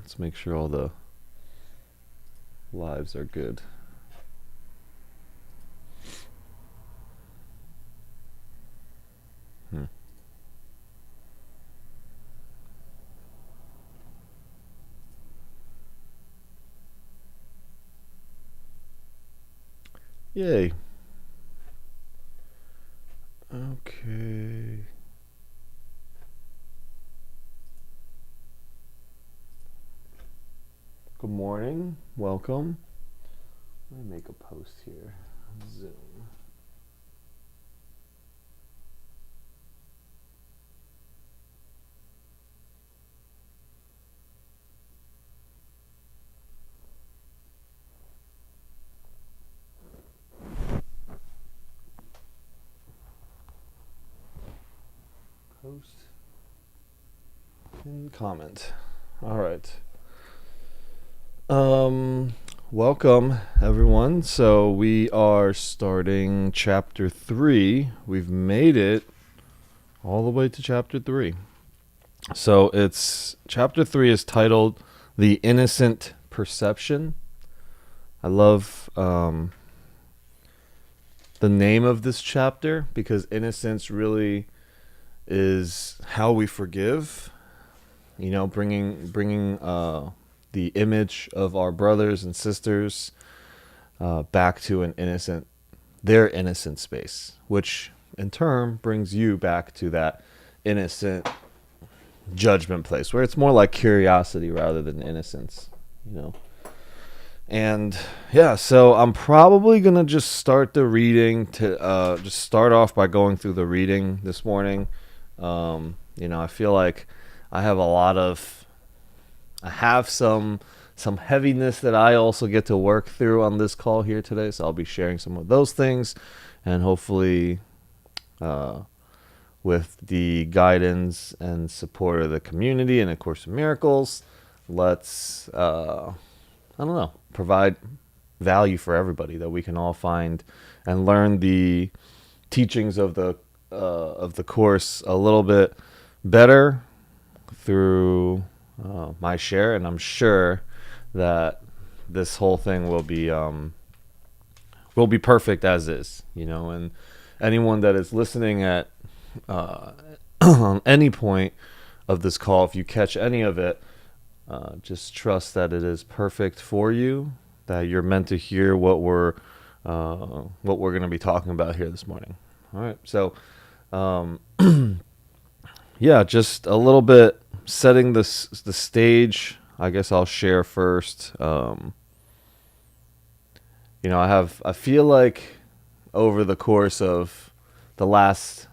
Let's make sure all the lives are good. Yay. Okay. Good morning. Welcome. Let me make a post here. Zoom. Post and comment. All right. Welcome everyone. So we are starting chapter 3. We've made it all the way to chapter 3. So it's chapter 3 is titled The Innocent Perception. I love the name of this chapter because innocence really is how we forgive, bringing the image of our brothers and sisters back to their innocent space, which in turn brings you back to that innocent judgment place where it's more like curiosity rather than innocence, And so I'm probably going to just start the reading to just start off by going through the reading this morning. I feel like I have some heaviness that I also get to work through on this call here today. So I'll be sharing some of those things, and hopefully with the guidance and support of the community and of course Miracles, let's provide value for everybody, that we can all find and learn the teachings of the course a little bit better through my share. And I'm sure that this whole thing will be perfect as is, and anyone that is listening at on any point of this call, if you catch any of it, just trust that it is perfect for you, that you're meant to hear what we're going to be talking about here this morning. All right, so just a little bit setting the stage. I guess I'll share first. I feel like over the course of the last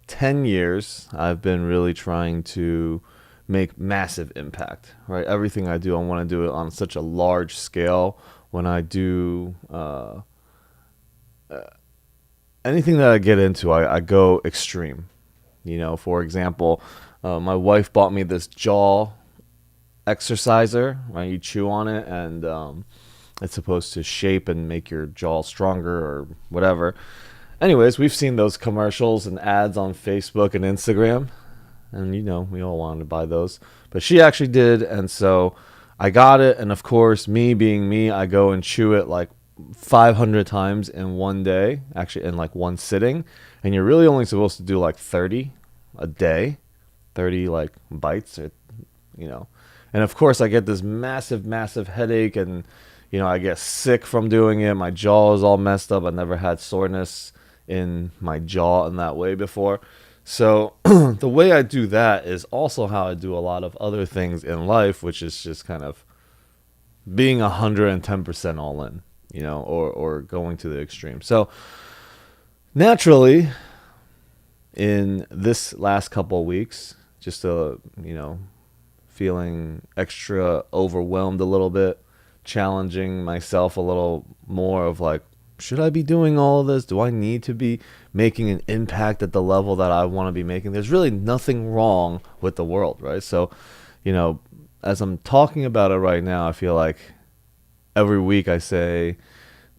10 years, I've been really trying to make massive impact, right? Everything I do, I want to do it on such a large scale. When I do anything that I get into, I go extreme. For example, my wife bought me this jaw exerciser, right? You chew on it and it's supposed to shape and make your jaw stronger or whatever. Anyways, we've seen those commercials and ads on Facebook and Instagram, and we all wanted to buy those, but she actually did, and so I got it. And of course, me being me, I go and chew it like 500 times in one day, actually in like one sitting, and you're really only supposed to do like 30 a day, 30 like bites, or and of course I get this massive headache, and I get sick from doing it. My jaw is all messed up. I never had soreness in my jaw in that way before. So the way I do that is also how I do a lot of other things in life, which is just kind of being 110% all in, or going to the extreme. So naturally, in this last couple of weeks, just feeling extra overwhelmed a little bit, challenging myself a little more of like, should I be doing all of this? Do I need to be making an impact at the level that I want to be making? There's really nothing wrong with the world, right? So, as I'm talking about it right now, I feel like every week I say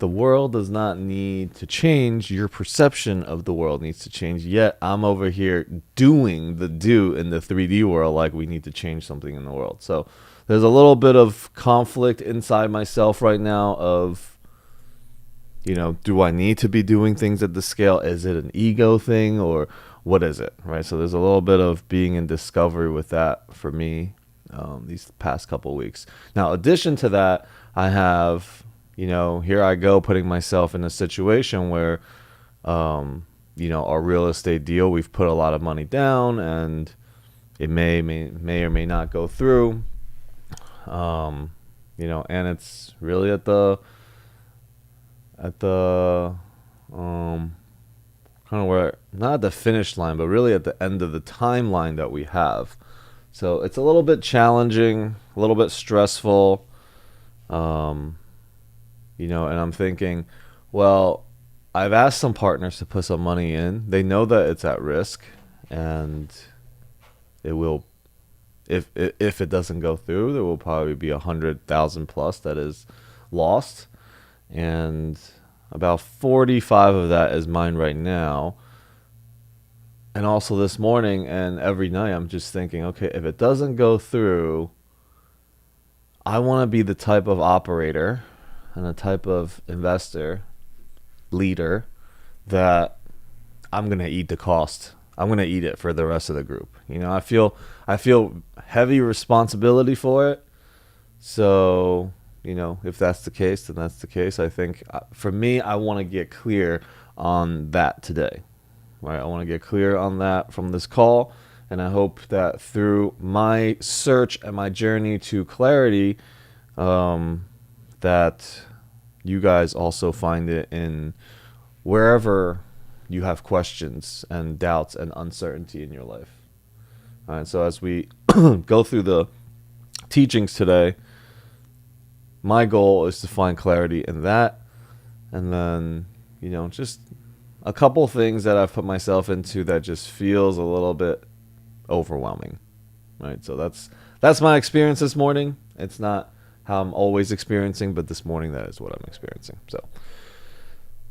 the world does not need to change. Your perception of the world needs to change. Yet I'm over here doing the do in the 3D world like we need to change something in the world. So there's a little bit of conflict inside myself right now of, do I need to be doing things at the scale? Is it an ego thing or what is it, right? So there's a little bit of being in discovery with that for me these past couple of weeks. Now, addition to that, I have, here I go putting myself in a situation where, our real estate deal, we've put a lot of money down and it may or may not go through. And it's really at the kind of where, not at the finish line, but really at the end of the timeline that we have. So it's a little bit challenging, a little bit stressful, and I'm thinking, well, I've asked some partners to put some money in. They know that it's at risk, and it will, if it doesn't go through, there will probably be 100,000 plus that is lost, and about 45 of that is mine right now. And also this morning and every night, I'm just thinking, okay, if it doesn't go through, I want to be the type of operator and the type of investor, leader, that I'm going to eat the cost. I'm going to eat it for the rest of the group. I feel heavy responsibility for it. So, if that's the case, then that's the case. I think for me, I want to get clear on that today. Right? I want to get clear on that from this call. And I hope that through my search and my journey to clarity, that you guys also find it in wherever you have questions and doubts and uncertainty in your life. All right, so as we go through the teachings today, my goal is to find clarity in that. And then, just a couple things that I've put myself into that just feels a little bit overwhelming. Right? So that's my experience this morning. It's not how I'm always experiencing, but this morning that is what I'm experiencing. So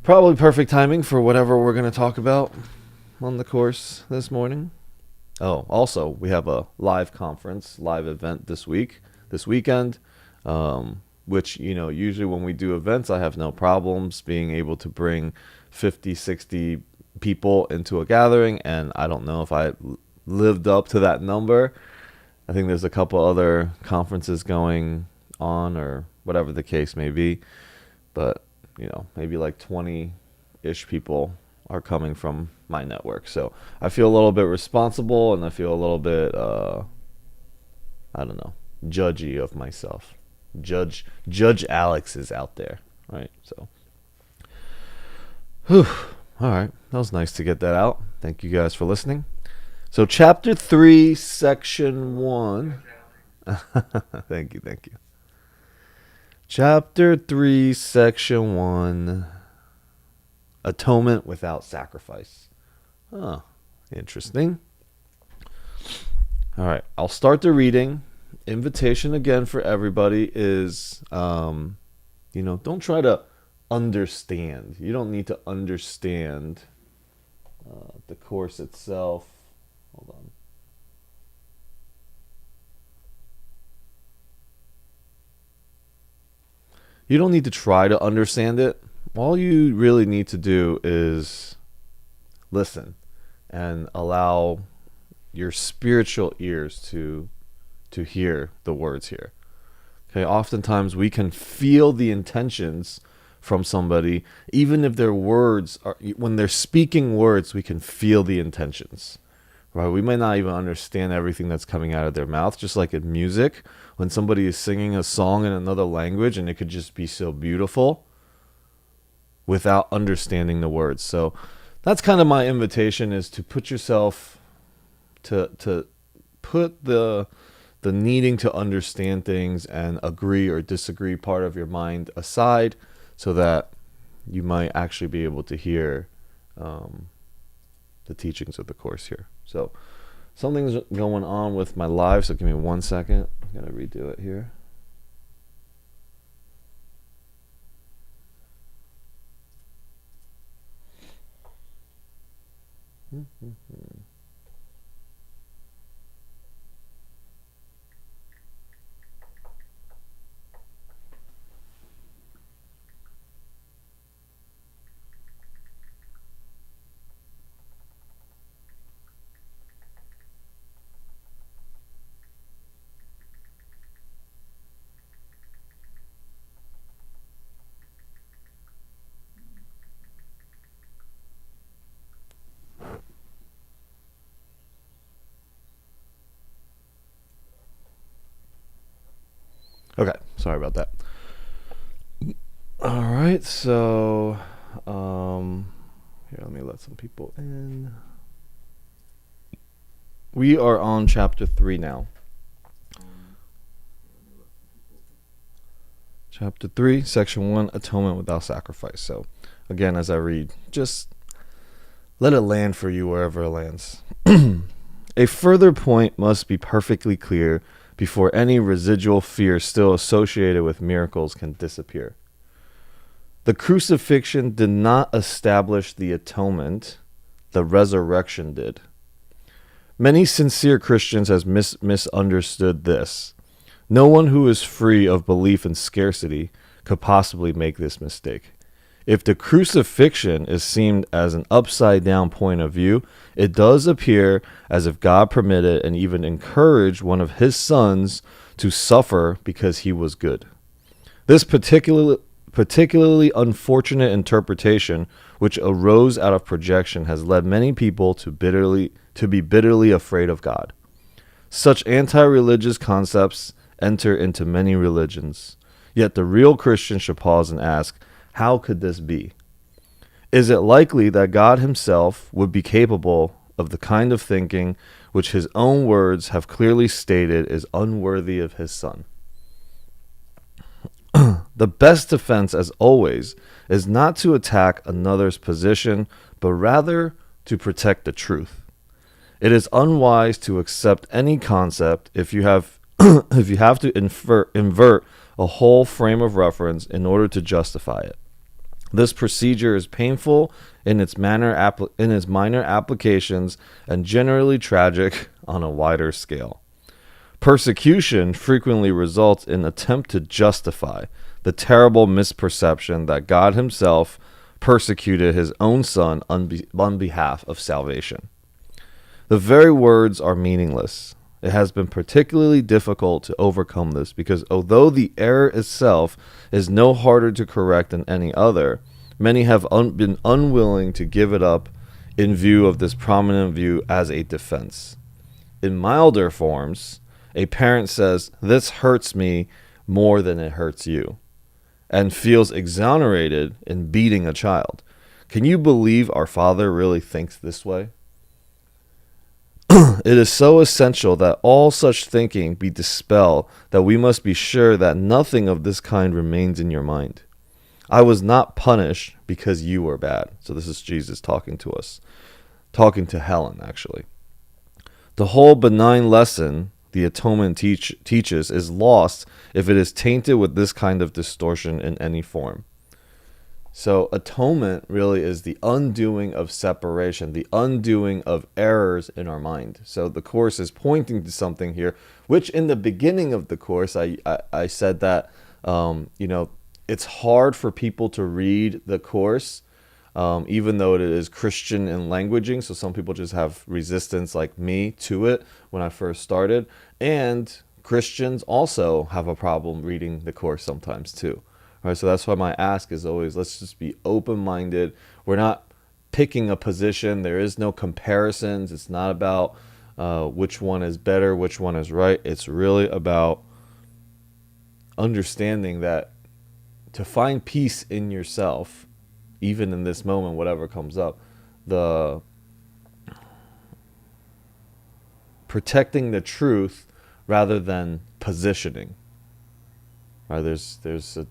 probably perfect timing for whatever we're going to talk about on the course this morning. Oh, also, we have a live event this weekend, which, usually when we do events, I have no problems being able to bring 50, 60 people into a gathering. And I don't know if I lived up to that number. I think there's a couple other conferences going on or whatever the case may be. But, maybe like 20-ish people are coming from my network. So I feel a little bit responsible and I feel a little bit, judgy of myself. Judge Alex is out there, right? So, all right, that was nice to get that out. Thank you guys for listening. So, chapter 3, section 1. Thank you. Chapter 3, section 1. Atonement without sacrifice. Interesting. All right, I'll start the reading. Invitation again for everybody is, don't try to understand. You don't need to understand the course itself. Hold on. You don't need to try to understand it. All you really need to do is listen and allow your spiritual ears to hear the words here. Okay, oftentimes we can feel the intentions from somebody, even if their words are, when they're speaking words, we can feel the intentions. Right? We may not even understand everything that's coming out of their mouth, just like in music, when somebody is singing a song in another language and it could just be so beautiful without understanding the words. So that's kind of my invitation, is to put yourself, to put the needing to understand things and agree or disagree part of your mind aside, so that you might actually be able to hear the teachings of the course here. So something's going on with my live, so give me 1 second. I'm going to redo it here. Okay, sorry about that. All right, so here, let me let some people in. We are on chapter 3 now. Chapter 3, section 1, atonement without sacrifice. So, again, as I read, just let it land for you wherever it lands. A further point must be perfectly clear before any residual fear still associated with miracles can disappear. The crucifixion did not establish the atonement, the resurrection did. Many sincere Christians have misunderstood this. No one who is free of belief in scarcity could possibly make this mistake. If the crucifixion is seen as an upside-down point of view, it does appear as if God permitted and even encouraged one of his sons to suffer because he was good. This particularly unfortunate interpretation, which arose out of projection, has led many people to be bitterly afraid of God. Such anti-religious concepts enter into many religions. Yet the real Christian should pause and ask, how could this be? Is it likely that God himself would be capable of the kind of thinking which his own words have clearly stated is unworthy of his Son? The best defense, as always, is not to attack another's position, but rather to protect the truth. It is unwise to accept any concept if you have to invert a whole frame of reference in order to justify it. This procedure is painful in its minor applications and generally tragic on a wider scale. Persecution frequently results in attempt to justify the terrible misperception that God himself persecuted his own Son on behalf of salvation. The very words are meaningless. It has been particularly difficult to overcome this because although the error itself is no harder to correct than any other, many have been unwilling to give it up in view of this prominent view as a defense. In milder forms, a parent says, "This hurts me more than it hurts you," and feels exonerated in beating a child. Can you believe our Father really thinks this way? It is so essential that all such thinking be dispelled that we must be sure that nothing of this kind remains in your mind. I was not punished because you were bad. So this is Jesus talking to us, talking to Helen, actually. The whole benign lesson the atonement teaches is lost if it is tainted with this kind of distortion in any form. So atonement really is the undoing of separation, the undoing of errors in our mind. So the Course is pointing to something here, which in the beginning of the Course, I said that, it's hard for people to read the Course, even though it is Christian in languaging. So some people just have resistance like me to it when I first started. And Christians also have a problem reading the Course sometimes too. All right, so that's why my ask is always, let's just be open-minded. We're not picking a position. There is no comparisons. It's not about which one is better, which one is right. It's really about understanding that to find peace in yourself, even in this moment, whatever comes up, the protecting the truth rather than positioning. Right? There's a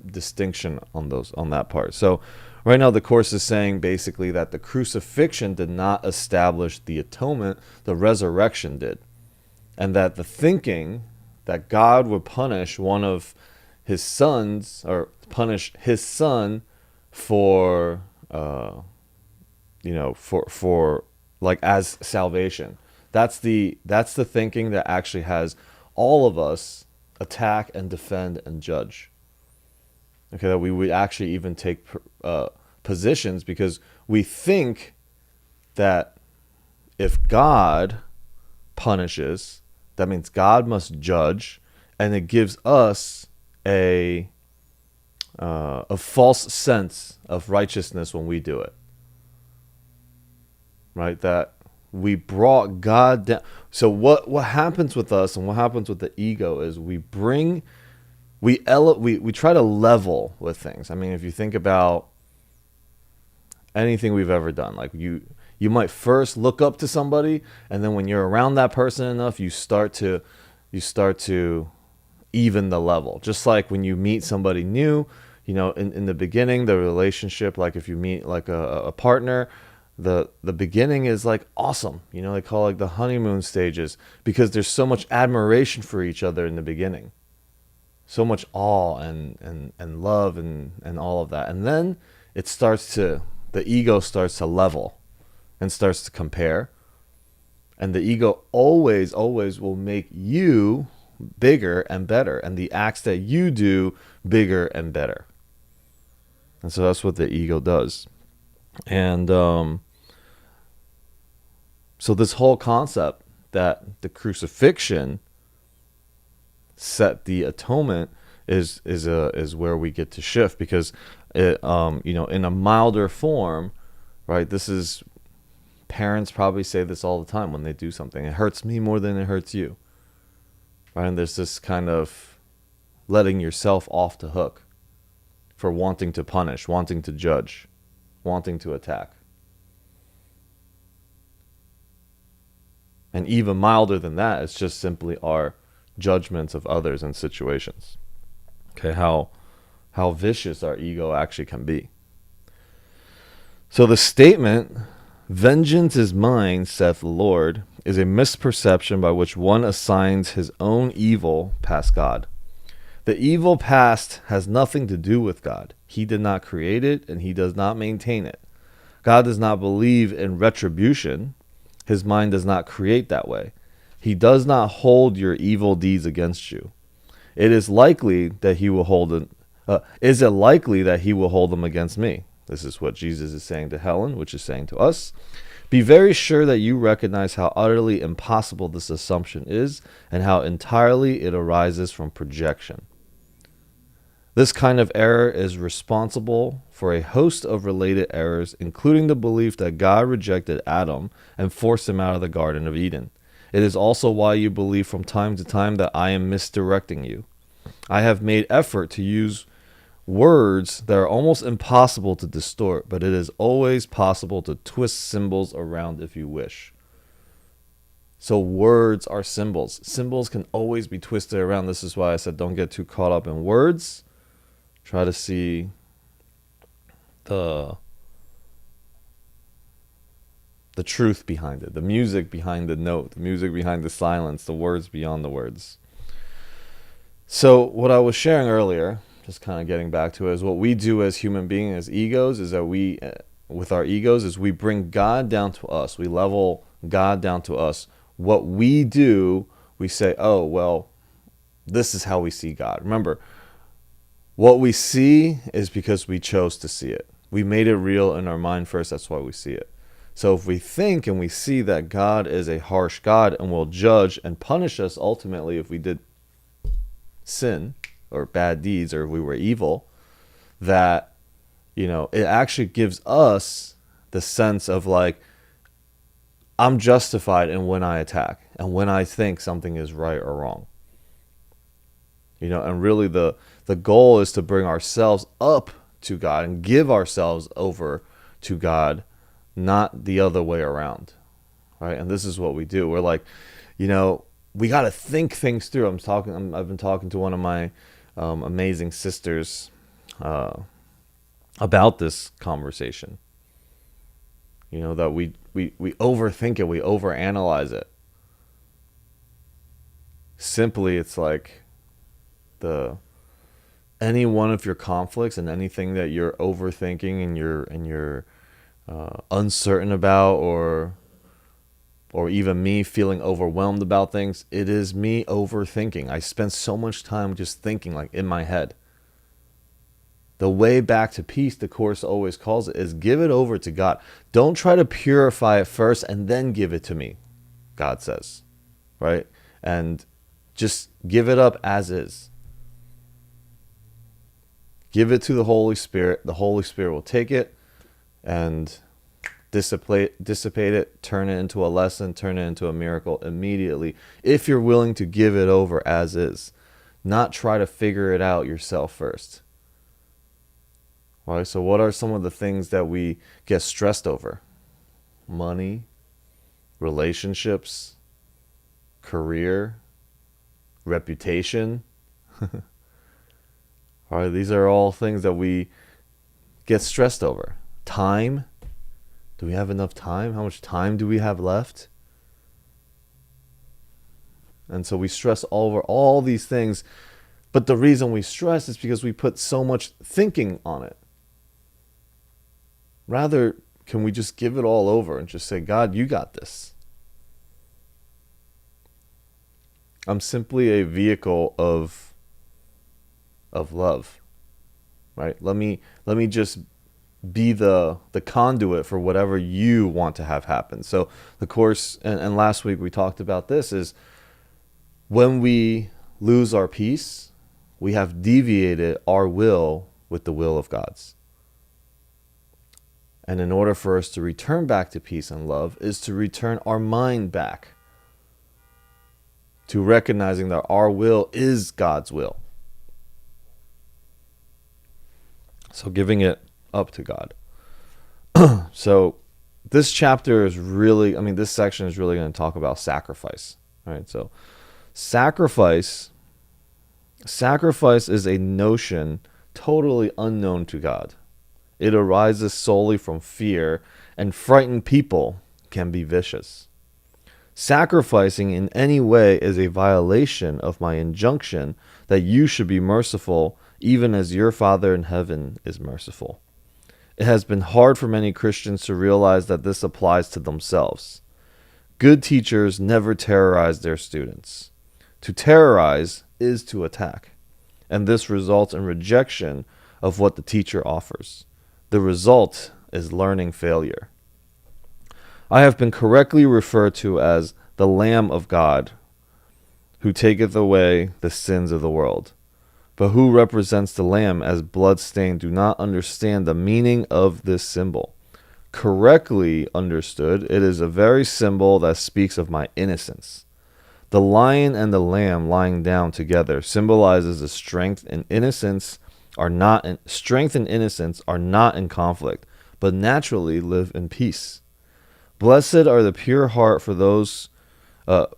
distinction on that part. So right now the Course is saying basically that the crucifixion did not establish the atonement, the resurrection did. And that the thinking that God would punish one of his sons, or punish his son for like as salvation. That's the thinking that actually has all of us attack and defend and judge. Okay, that we would actually even take positions because we think that if God punishes, that means God must judge, and it gives us a false sense of righteousness when we do it. Right? That we brought God down. So what happens with us and what happens with the ego is we try to level with things. I mean, if you think about anything we've ever done, like you might first look up to somebody, and then when you're around that person enough, you start to even the level. Just like when you meet somebody new, in the beginning, the relationship, like if you meet like a partner, the beginning is like awesome. They call it like the honeymoon stages, because there's so much admiration for each other in the beginning. So much awe and love and all of that. And then the ego starts to level and starts to compare. And the ego always will make you bigger and better, and the acts that you do bigger and better. And so that's what the ego does. And so this whole concept that the crucifixion set the atonement is where we get to shift, because it, in a milder form, right? This is, parents probably say this all the time when they do something. It hurts me more than it hurts you. Right? And there's this kind of letting yourself off the hook for wanting to punish, wanting to judge, wanting to attack. And even milder than that, it's just simply our judgments of others and situations. Okay, how vicious our ego actually can be. So the statement, "Vengeance is mine, saith the Lord," is a misperception by which one assigns his own evil past God. The evil past has nothing to do with God. He did not create it, and he does not maintain it. God does not believe in retribution. His mind does not create that way. He does not hold your evil deeds against you. Is it likely that he will hold them against me? This is what Jesus is saying to Helen, which is saying to us. Be very sure that you recognize how utterly impossible this assumption is, and how entirely it arises from projection. This kind of error is responsible for a host of related errors, including the belief that God rejected Adam and forced him out of the Garden of Eden. It is also why you believe from time to time that I am misdirecting you. I have made effort to use words that are almost impossible to distort, but it is always possible to twist symbols around if you wish. So words are symbols. Symbols can always be twisted around. This is why I said don't get too caught up in words. Try to see the truth behind it, the music behind the note, the music behind the silence, the words beyond the words. So what I was sharing earlier, just kind of getting back to it, is what we do as human beings, as egos, is that with our egos, is we bring God down to us. We level God down to us. What we do, we say, oh, well, this is how we see God. Remember, what we see is because we chose to see it. We made it real in our mind first. That's why we see it. So if we think and we see that God is a harsh God and will judge and punish us ultimately if we did sin or bad deeds, or if we were evil, that, it actually gives us the sense of like, I'm justified in when I attack and when I think something is right or wrong. And really the goal is to bring ourselves up to God and give ourselves over to God, not the other way around. Right? And this is what we do. We're like, we got to think things through. I've been talking to one of my amazing sisters about this conversation. That we overthink it, we overanalyze it. Simply, it's like any one of your conflicts and anything that you're overthinking and you're uncertain about, or or even me feeling overwhelmed about things, it is me overthinking. I spend so much time just thinking, like, in my head. The way back to peace, the Course always calls it, is give it over to God. Don't try to purify it first and then give it to me, God says, right? And just give it up as is. Give it to the Holy Spirit. The Holy Spirit will take it and dissipate it, turn it into a lesson, turn it into a miracle immediately, if you're willing to give it over as is, not try to figure it out yourself first. All right, so what are some of the things that we get stressed over? Money, relationships, career, reputation. All right, these are all things that we get stressed over. Time. Do we have enough time? How much time do we have left? And so we stress over all these things. But the reason we stress is because we put so much thinking on it. Rather, can we just give it all over and just say, God, you got this. I'm simply a vehicle of love, right? Let me just be the conduit for whatever you want to have happen. So the Course, and last week we talked about this, is when we lose our peace, we have deviated our will with the will of God's. And in order for us to return back to peace and love is to return our mind back to recognizing that our will is God's will. So giving it up to God. So this chapter is really, this section is really going to talk about sacrifice. Right? So sacrifice is a notion totally unknown to God. It arises solely from fear, and frightened people can be vicious. Sacrificing in any way is a violation of my injunction that you should be merciful, even as your Father in heaven is merciful. It has been hard for many Christians to realize that this applies to themselves. Good teachers never terrorize their students. To terrorize is to attack, and this results in rejection of what the teacher offers. The result is learning failure. I have been correctly referred to as the Lamb of God, who taketh away the sins of the world. But who represents the Lamb as blood-stained do not understand the meaning of this symbol. Correctly understood, it is a very symbol that speaks of my innocence. The lion and the lamb lying down together symbolizes the strength and innocence are not in conflict, but naturally live in peace. Blessed are the pure heart, for those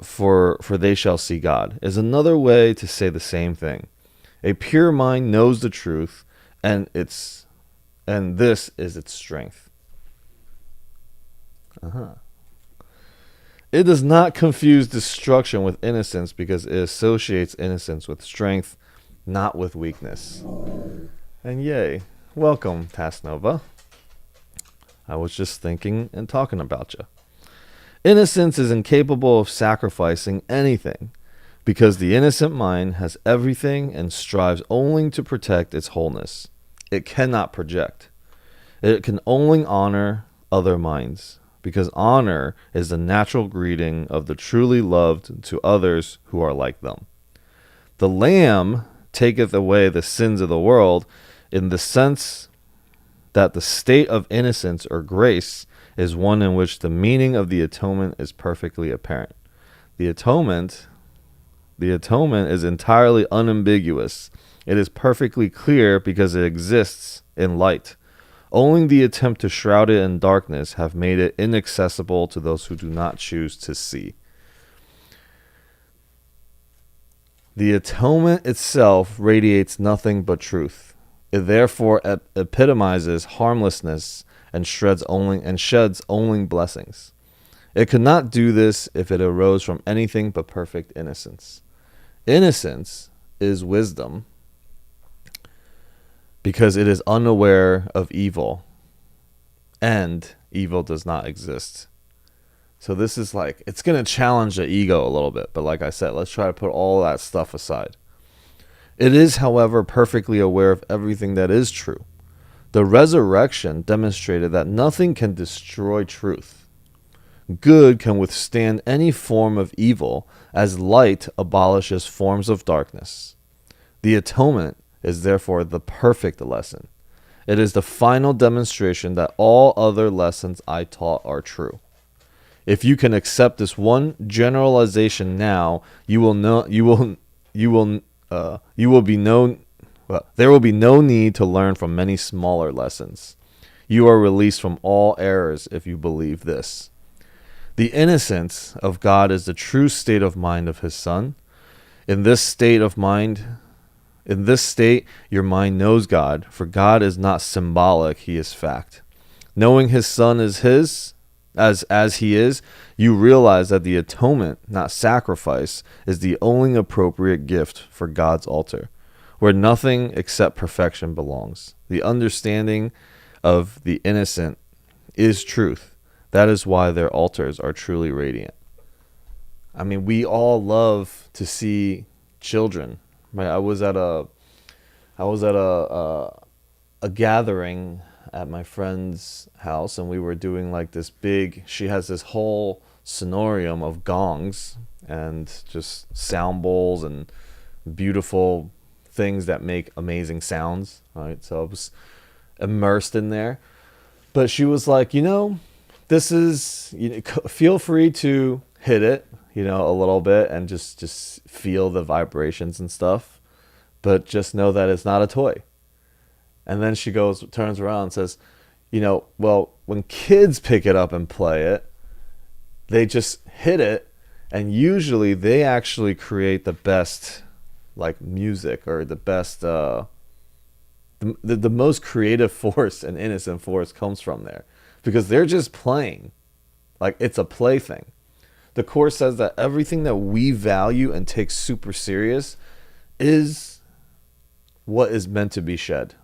for they shall see God, is another way to say the same thing. A pure mind knows the truth, and this is its strength. It does not confuse destruction with innocence, because it associates innocence with strength, not with weakness. And yay, welcome, Tasnova. I was just thinking and talking about you. Innocence is incapable of sacrificing anything, because the innocent mind has everything and strives only to protect its wholeness. It cannot project. It can only honor other minds, because honor is the natural greeting of the truly loved to others who are like them. The Lamb taketh away the sins of the world, in the sense that the state of innocence or grace is one in which the meaning of the atonement is perfectly apparent. The atonement is entirely unambiguous. It is perfectly clear because it exists in light. Only the attempt to shroud it in darkness have made it inaccessible to those who do not choose to see. The atonement itself radiates nothing but truth. It therefore epitomizes harmlessness and sheds only blessings. It could not do this if it arose from anything but perfect innocence. Innocence is wisdom, because it is unaware of evil, and evil does not exist. So this is like, it's going to challenge the ego a little bit. But like I said, let's try to put all that stuff aside. It is, however, perfectly aware of everything that is true. The resurrection demonstrated that nothing can destroy truth. Good can withstand any form of evil, as light abolishes forms of darkness. The atonement is therefore the perfect lesson. It is the final demonstration that all other lessons I taught are true. If you can accept this one generalization now, you will know there will be no need to learn from many smaller lessons. You are released from all errors if you believe this. The innocence of God is the true state of mind of his Son. In this state, your mind knows God, for God is not symbolic, he is fact. Knowing his Son is his, as he is, you realize that the atonement, not sacrifice, is the only appropriate gift for God's altar, where nothing except perfection belongs. The understanding of the innocent is truth. That is why their altars are truly radiant. I mean, we all love to see children, right? I was at a gathering at my friend's house, and we were doing like this big, she has this whole sonorium of gongs and just sound bowls and beautiful things that make amazing sounds, right? So I was immersed in there. But she was like, this is, feel free to hit it, a little bit and just feel the vibrations and stuff. But just know that it's not a toy. And then she turns around and says, well, when kids pick it up and play it, they just hit it. And usually they actually create the best like music, or the best, the most creative force and innocent force comes from there, because they're just playing. Like, it's a plaything. The Course says that everything that we value and take super serious is what is meant to be shed.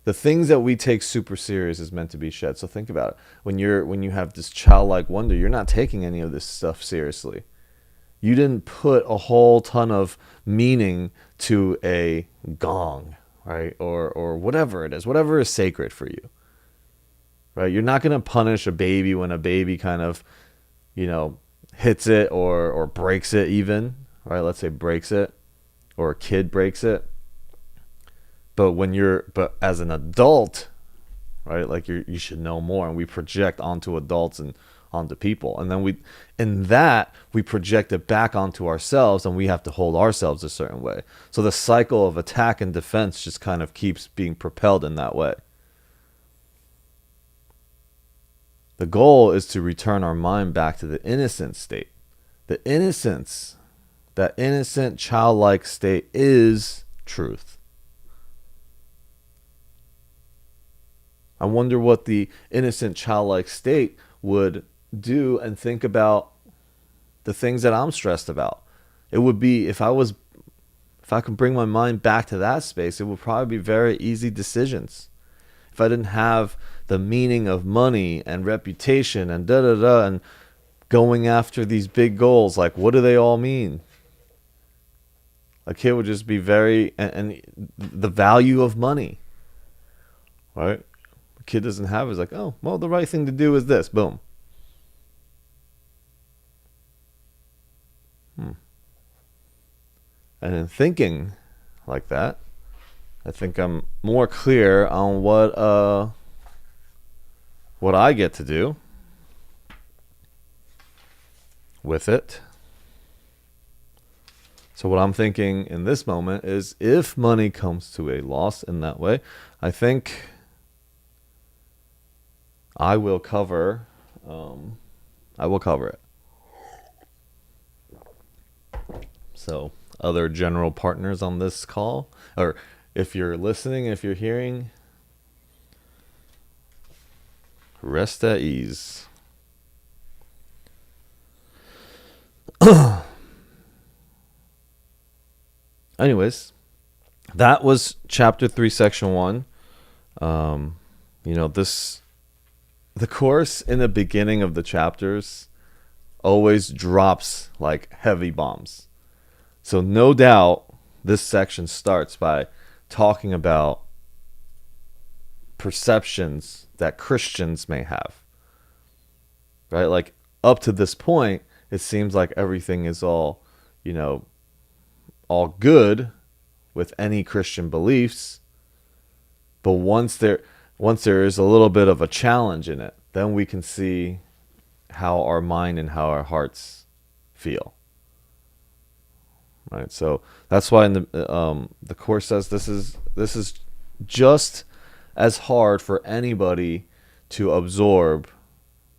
The things that we take super serious is meant to be shed. So think about it. When you have this childlike wonder, you're not taking any of this stuff seriously. You didn't put a whole ton of meaning to a gong, right? Or whatever it is, whatever is sacred for you, right? You're not going to punish a baby when a baby kind of, hits it or breaks it even, right? Let's say breaks it, or a kid breaks it. But but as an adult, right? Like you should know more, and we project onto adults and onto people, and then we project it back onto ourselves, and we have to hold ourselves a certain way. So the cycle of attack and defense just kind of keeps being propelled in that way. The goal is to return our mind back to the innocent state. The innocence, that innocent childlike state, is truth. I wonder what the innocent childlike state would do and think about the things that I'm stressed about. It would be, if I could bring my mind back to that space, it would probably be very easy decisions. If I didn't have the meaning of money and reputation and and going after these big goals, like, what do they all mean? A kid would just be and the value of money, right? A kid doesn't have it. It's like, oh, well, the right thing to do is this. Boom. And in thinking like that, I think I'm more clear on what I get to do with it. So what I'm thinking in this moment is, if money comes to a loss in that way, I think I will cover it. So other general partners on this call, or if you're listening, if you're hearing, rest at ease. Anyways, that was chapter 3, section 1. This the course in the beginning of the chapters always drops like heavy bombs. So no doubt this section starts by talking about perceptions that Christians may have. Right? Like up to this point, it seems like everything is all, all good with any Christian beliefs. But once there is a little bit of a challenge in it, then we can see how our mind and how our hearts feel. Right? So that's why in the course says this is just as hard for anybody to absorb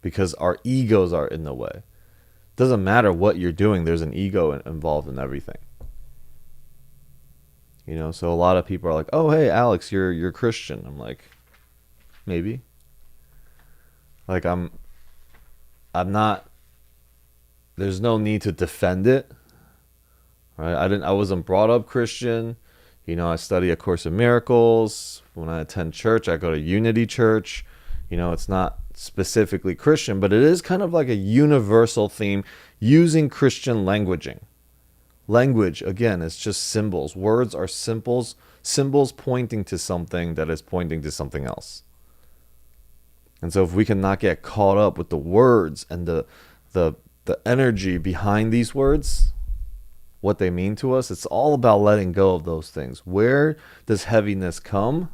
because our egos are in the way. It doesn't matter what you're doing, there's an ego involved in everything. So a lot of people are like, "Oh, hey, Alex, you're Christian." I'm like, maybe. Like I'm not. There's no need to defend it, right? I wasn't brought up Christian. I study A Course in Miracles. When I attend church, I go to Unity Church. It's not specifically Christian, but it is kind of like a universal theme using Christian languaging. Language, again, is just symbols. Words are symbols pointing to something that is pointing to something else. And so if we can not get caught up with the words and the energy behind these words, what they mean to us, it's all about letting go of those things. Where does heaviness come?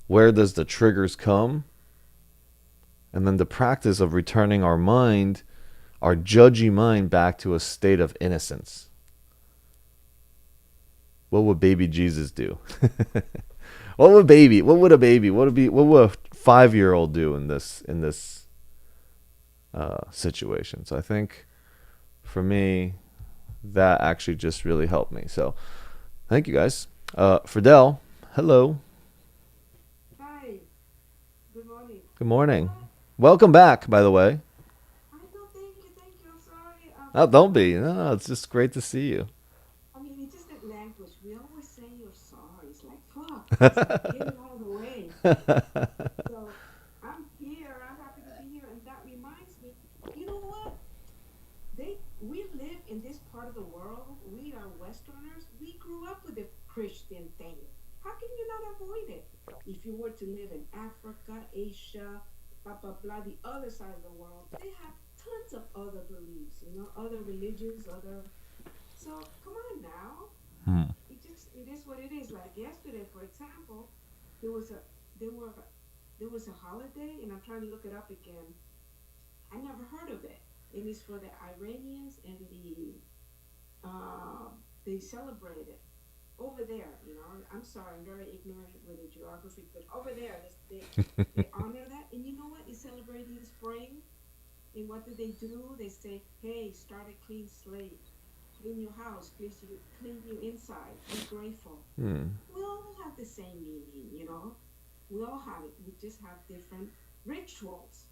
Where does the triggers come? And then the practice of returning our mind, our judgy mind, back to a state of innocence. What would baby Jesus do? What would a 5-year-old do in this situation? So I think for me, that actually just really helped me. So thank you guys. Fidel, hello. Hi. Good morning. Good morning. Welcome back, by the way. I know, thank you. I'm sorry. Oh, don't be. No, it's just great to see you. I mean, it's just that language. We always say you're sorry. It's like, fuck. It's like, get it out of the way. So I'm here. I'm happy to be here. And that reminds me, you know what? We live in this part of the world. We are Westerners. We grew up with the Christian thing. How can you not avoid it? If you were to live in Africa, Asia, blah blah blah, the other side of the world, they have tons of other beliefs, other religions, other. So come on now, Hmm. it is what it is. Like yesterday, for example, there was a there were there was a holiday, and I'm trying to look it up again. I never heard of it. It is for the Iranians and they celebrate it over there. I'm sorry, I'm very ignorant with the geography, but over there, they honor that. And you know what? It's celebrating spring. And what do? They say, hey, start a clean slate. Clean your house. Clean your inside. Be grateful. Hmm. We all have the same meaning. We all have it. We just have different rituals.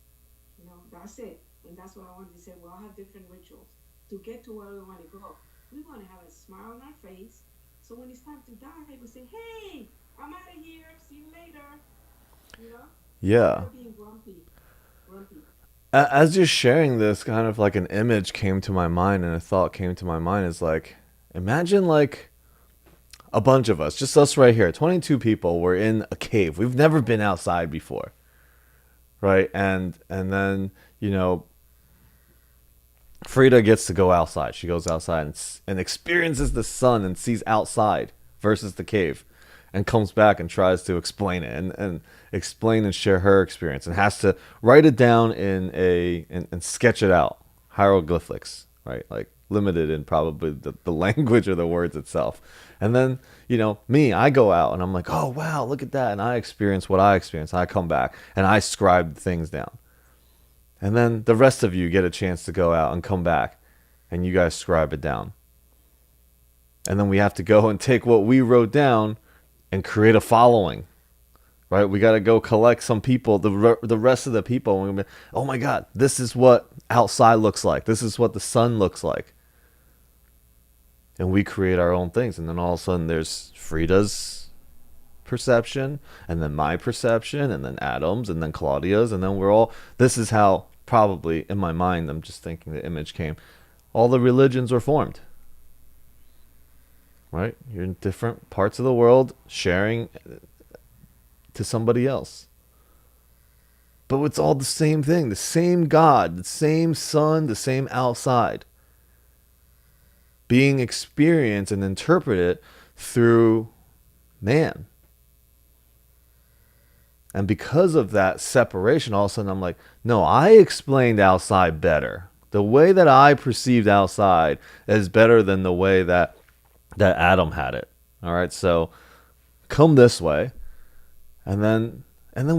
That's it. And that's what I wanted to say. We all have different rituals to get to where we want to go. We want to have a smile on our face. So when it's time to die, we say, hey, I'm out of here. See you later. Instead Yeah. of being grumpy. Grumpy. As you're sharing this, kind of like an image came to my mind and a thought came to my mind is like, imagine like a bunch of us, just us right here, 22 people, we're in a cave. We've never been outside before. Right? And then, Frida gets to go outside. She goes outside and experiences the sun and sees outside versus the cave and comes back and tries to explain it and explain and share her experience and has to write it down and sketch it out. Hieroglyphics, right? Like limited in probably the language or the words itself. And then, me, I go out and I'm like, oh, wow, look at that. And I experience what I experience. I come back and I scribe things down. And then the rest of you get a chance to go out and come back and you guys scribe it down. And then we have to go and take what we wrote down and create a following, right? We got to go collect some people, the rest of the people. And oh my God, this is what outside looks like. This is what the sun looks like. And we create our own things. And then all of a sudden there's Frida's perception, and then my perception, and then Adam's, and then Claudia's, and then this is how, probably, in my mind, I'm just thinking the image came, all the religions were formed. Right? You're in different parts of the world sharing to somebody else. But it's all the same thing, the same God, the same sun, the same outside, being experienced and interpreted through man. And because of that separation, all of a sudden I'm like, no, I explained outside better. The way that I perceived outside is better than the way that Adam had it. All right, so come this way, and then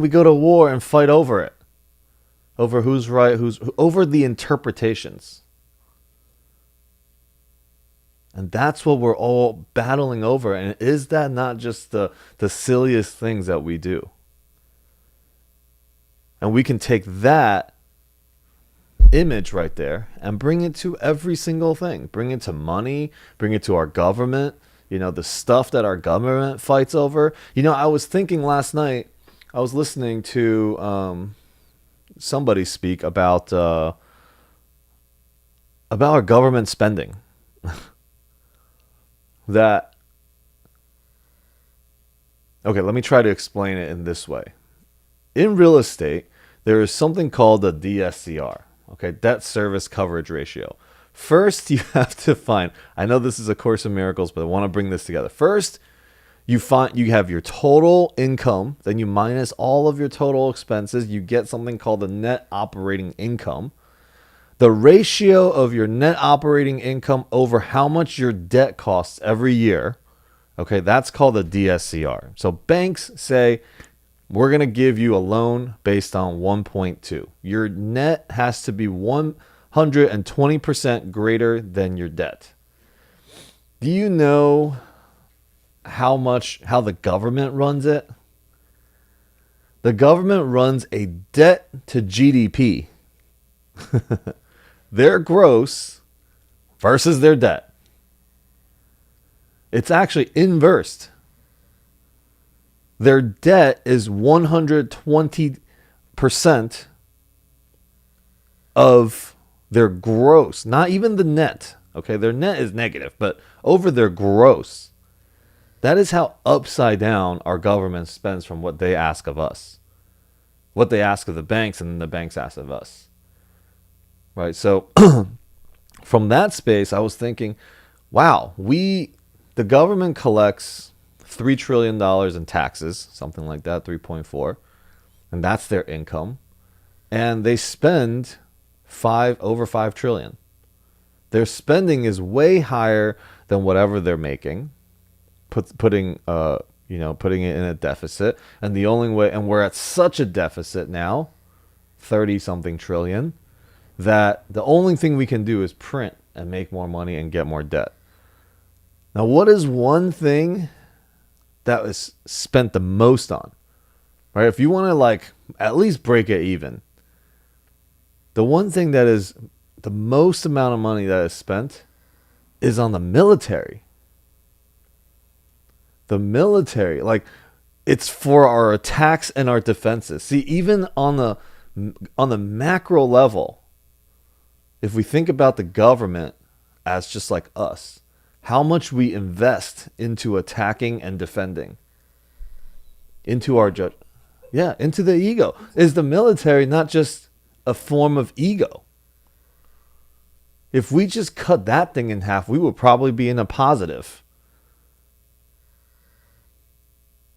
we go to war and fight over it, over who's right, over the interpretations. And that's what we're all battling over. And is that not just the silliest things that we do? And we can take that image right there and bring it to every single thing. Bring it to money, bring it to our government, the stuff that our government fights over. I was thinking last night, I was listening to somebody speak about our government spending. Okay, let me try to explain it in this way. In real estate, there is something called the DSCR, okay, debt service coverage ratio. First, you have to find, I know this is a Course in Miracles, but I want to bring this together. First, you have your total income, then you minus all of your total expenses, you get something called the net operating income. The ratio of your net operating income over how much your debt costs every year, okay, that's called the DSCR. So banks say, we're going to give you a loan based on 1.2. Your net has to be 120% greater than your debt. Do you know how the government runs it? The government runs a debt to GDP. Their gross versus their debt. It's actually inversed. Their debt is 120% of their gross, not even the net. Okay, their net is negative, but over their gross. That is how upside down our government spends from what they ask of us. What they ask of the banks, and then the banks ask of us. Right, so from that space, I was thinking, wow, the government collects $3 trillion in taxes, something like that, 3.4, and that's their income. And they spend over 5 trillion. Their spending is way higher than whatever they're making, putting it in a deficit. And the only way, and we're at such a deficit now, 30 something trillion, that the only thing we can do is print and make more money and get more debt. Now, what is one thing that was spent the most on? Right? If you want to at least break it even, the one thing that is the most amount of money that is spent is on the military. The military, it's for our attacks and our defenses. See, even on the macro level, if we think about the government as just like us, how much we invest into attacking and defending, into into the ego. Is the military not just a form of ego? If we just cut that thing in half, we would probably be in a positive.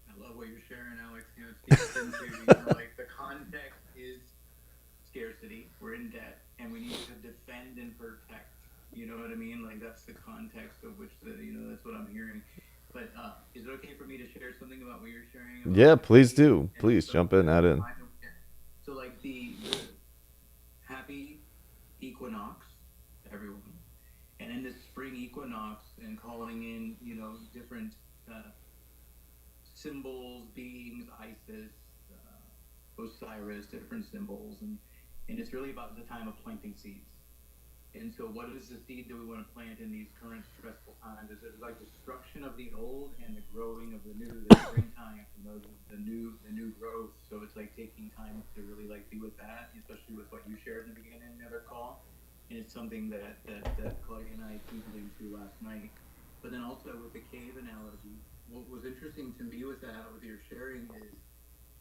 I love what you're sharing, Alex. It speaks into, the context is scarcity. We're in debt, and we need to defend and protect. You know what I mean? That's the context of which that's what I'm hearing. But is it okay for me to share something about what you're sharing? Yeah, please do. Please jump in, add in. So the happy equinox, everyone, and in this spring equinox, and calling in different symbols, beings, Isis, Osiris, different symbols, and it's really about the time of planting seeds. And so, what is the seed that we want to plant in these current stressful times? Is it like destruction of the old and the growing of the new, the springtime, the new growth? So it's like taking time to really like be with that, especially with what you shared in the beginning of the other call. And it's something that Claudia and I tuned into last night. But then also with the cave analogy, what was interesting to me with that, with your sharing, is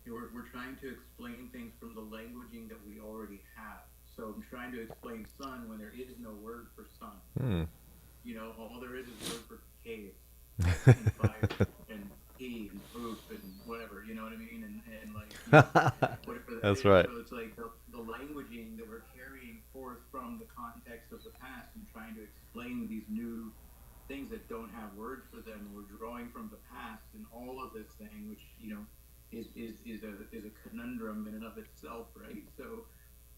we're trying to explain things from the languaging that we already have. So I'm trying to explain sun when there is no word for sun. All there is a word for cave and fire and pee and poop and whatever. You know what I mean? And like whatever that That's is. right. So it's like the languaging that we're carrying forth from the context of the past and trying to explain these new things that don't have words for them. We're drawing from the past and all of this thing, which is a conundrum in and of itself, right? So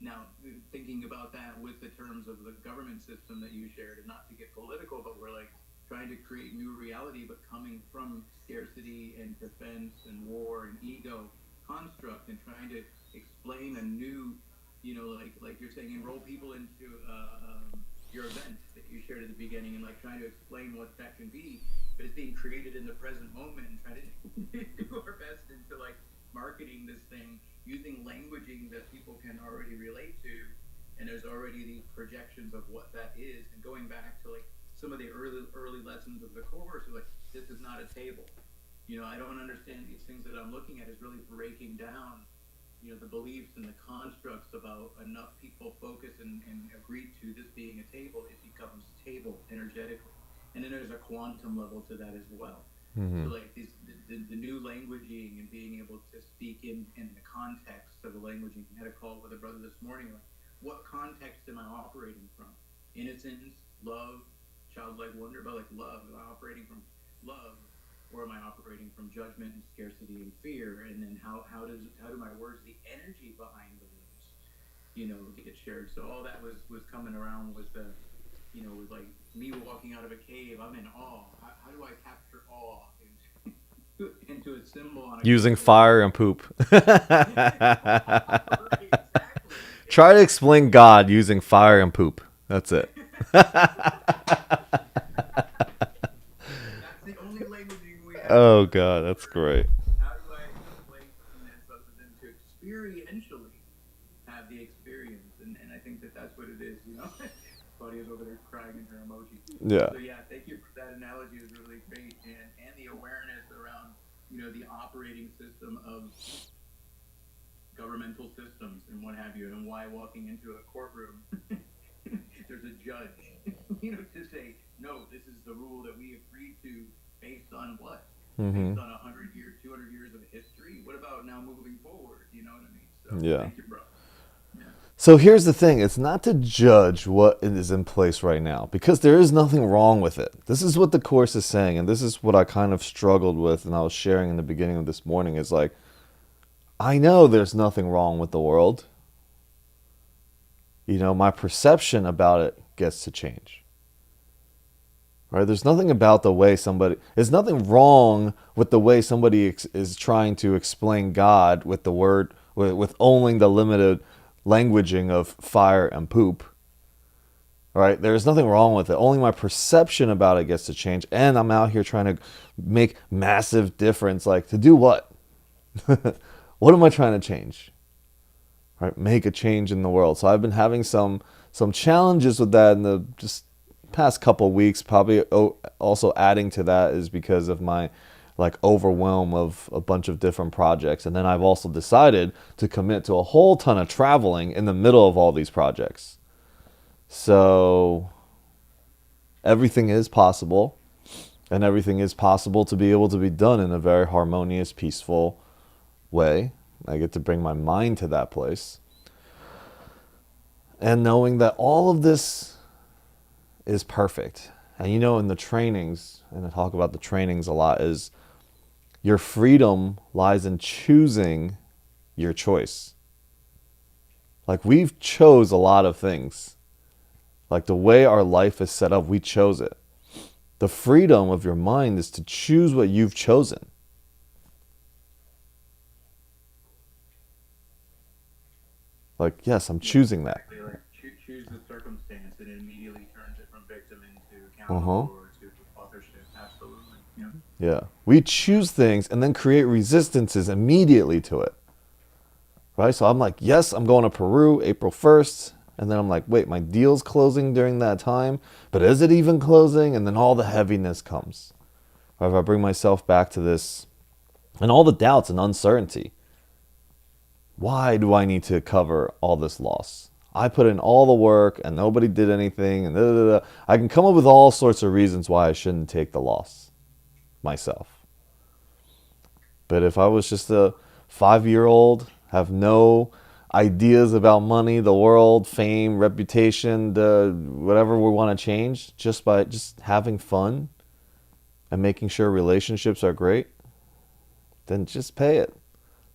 now thinking about that with the terms of the government system that you shared, and not to get political, but we're like trying to create new reality, but coming from scarcity and defense and war and ego construct, and trying to explain a new, like you're saying, enroll people into your event that you shared at the beginning, and like trying to explain what that can be, but it's being created in the present moment, and trying to do our best into like marketing this thing using languaging that people can already relate to, and there's already these projections of what that is, and going back to like some of the early lessons of the course, like this is not a table. I don't understand these things that I'm looking at is really breaking down the beliefs and the constructs about enough people focus and agree to this being a table, it becomes table energetically. And then there's a quantum level to that as well. So like the new languaging and being able to speak in the context of the languaging. I had a call with a brother this morning, like, what context am I operating from? Innocence, love, childlike wonder, but like love. Am I operating from love? Or am I operating from judgment and scarcity and fear? And then how do my words, the energy behind the words, get shared? So all that was coming around with the, with like me walking out of a cave. I'm in awe. How do I capture awe into a symbol on a Using cave? fire and poop. Exactly. Try to explain God using fire and poop. That's it. That's the only languaging we have. Oh God, that's great. How do I explain this other than to experientially have the experience? And I think that's what it is, Claudia's over there crying in her emoji. Yeah. So yeah, thank you for that analogy. Is really great, and the awareness around the operating system of governmental systems and what have you, and why walking into a courtroom there's a judge, to say no, this is the rule that we agreed to based on what? Based on 100 years, 200 years of history. What about now moving forward? You know what I mean? So Yeah. thank you, bro. Yeah. So here's the thing. It's not to judge what is in place right now, because there is nothing wrong with it. This is what the Course is saying, and this is what I kind of struggled with, and I was sharing in the beginning of this morning, is like, I know there's nothing wrong with the world. My perception about it gets to change. Right? There's nothing about the way there's nothing wrong with the way somebody is trying to explain God with the word, with only the limited languaging of fire and poop. Right? There's nothing wrong with it. Only my perception about it gets to change. And I'm out here trying to make massive difference. Like, to do what? What am I trying to change? Right? Make a change in the world. So I've been having some challenges with that in the just past couple weeks. Probably also adding to that is because of my overwhelm of a bunch of different projects. And then I've also decided to commit to a whole ton of traveling in the middle of all these projects. So everything is possible, and everything is possible to be able to be done in a very harmonious, peaceful way. I get to bring my mind to that place. And knowing that all of this is perfect. And in the trainings, and I talk about the trainings a lot, is your freedom lies in choosing your choice. Like, we've chose a lot of things. Like, the way our life is set up, we chose it. The freedom of your mind is to choose what you've chosen. Like, yes, I'm choosing that. Exactly. Like choose the circumstance, and it means Uh-huh. accountable or to authorship. Absolutely. Yeah. Yeah. We choose things and then create resistances immediately to it. Right? So I'm like, yes, I'm going to Peru April 1st. And then I'm like, wait, my deal's closing during that time, but is it even closing? And then all the heaviness comes. Or if I bring myself back to this and all the doubts and uncertainty, why do I need to cover all this loss? I put in all the work and nobody did anything. And da, da, da. I can come up with all sorts of reasons why I shouldn't take the loss myself. But if I was just a 5-year-old, have no ideas about money, the world, fame, reputation, whatever we want to change, just by just having fun and making sure relationships are great, then just pay it.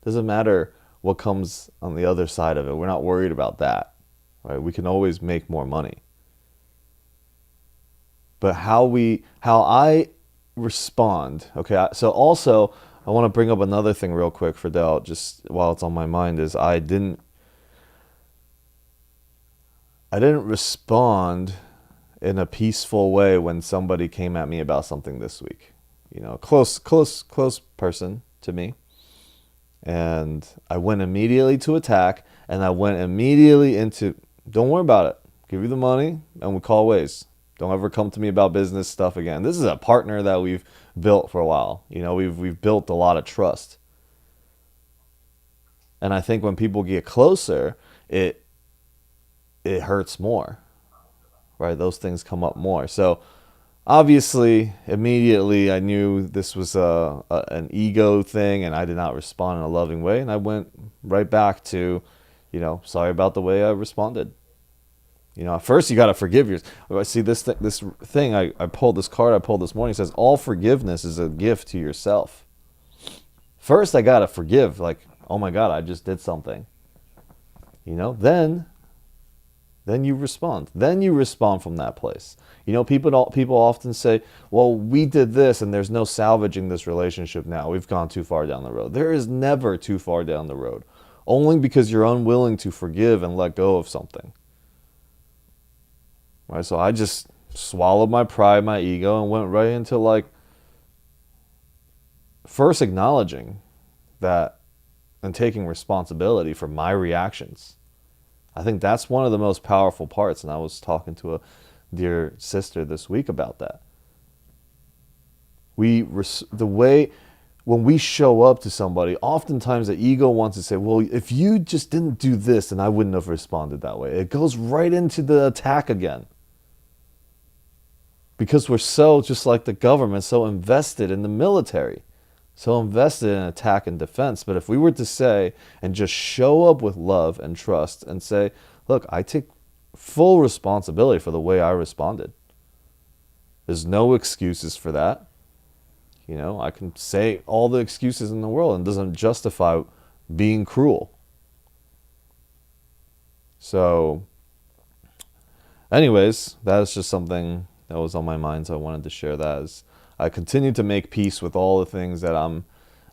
Doesn't matter what comes on the other side of it. We're not worried about that, right? We can always make more money. But how I respond, okay? So also, I want to bring up another thing real quick for Dell, just while it's on my mind, is I didn't respond in a peaceful way when somebody came at me about something this week. You know, close person to me. And I went immediately to attack, and I went immediately into, don't worry about it. Give you the money, and we call ways. Don't ever come to me about business stuff again. This is a partner that we've built for a while. You know, we've built a lot of trust. And I think when people get closer, it hurts more. Right? Those things come up more. So obviously, immediately I knew this was an ego thing, and I did not respond in a loving way. And I went right back to, you know, sorry about the way I responded. You know, first you got to forgive yourself. I see this thing. I pulled this card I pulled this morning. It says, all forgiveness is a gift to yourself. First, I got to forgive. Like, oh my God, I just did something. You know, then you respond. Then you respond from that place. You know, people often say, well, we did this and there's no salvaging this relationship now. We've gone too far down the road. There is never too far down the road. Only because you're unwilling to forgive and let go of something. Right? So I just swallowed my pride, my ego, and went right into like first acknowledging that and taking responsibility for my reactions. I think that's one of the most powerful parts, and I was talking to a dear sister this week about that. The way when we show up to somebody, oftentimes the ego wants to say, well, if you just didn't do this, then I wouldn't have responded that way. It goes right into the attack again. Because we're so, just like the government, so invested in the military, so invested in attack and defense. But if we were to say and just show up with love and trust and say, look, I take full responsibility for the way I responded. There's no excuses for that. You know, I can say all the excuses in the world and it doesn't justify being cruel. So, anyways, that is just something that was on my mind, so I wanted to share that as I continue to make peace with all the things that I'm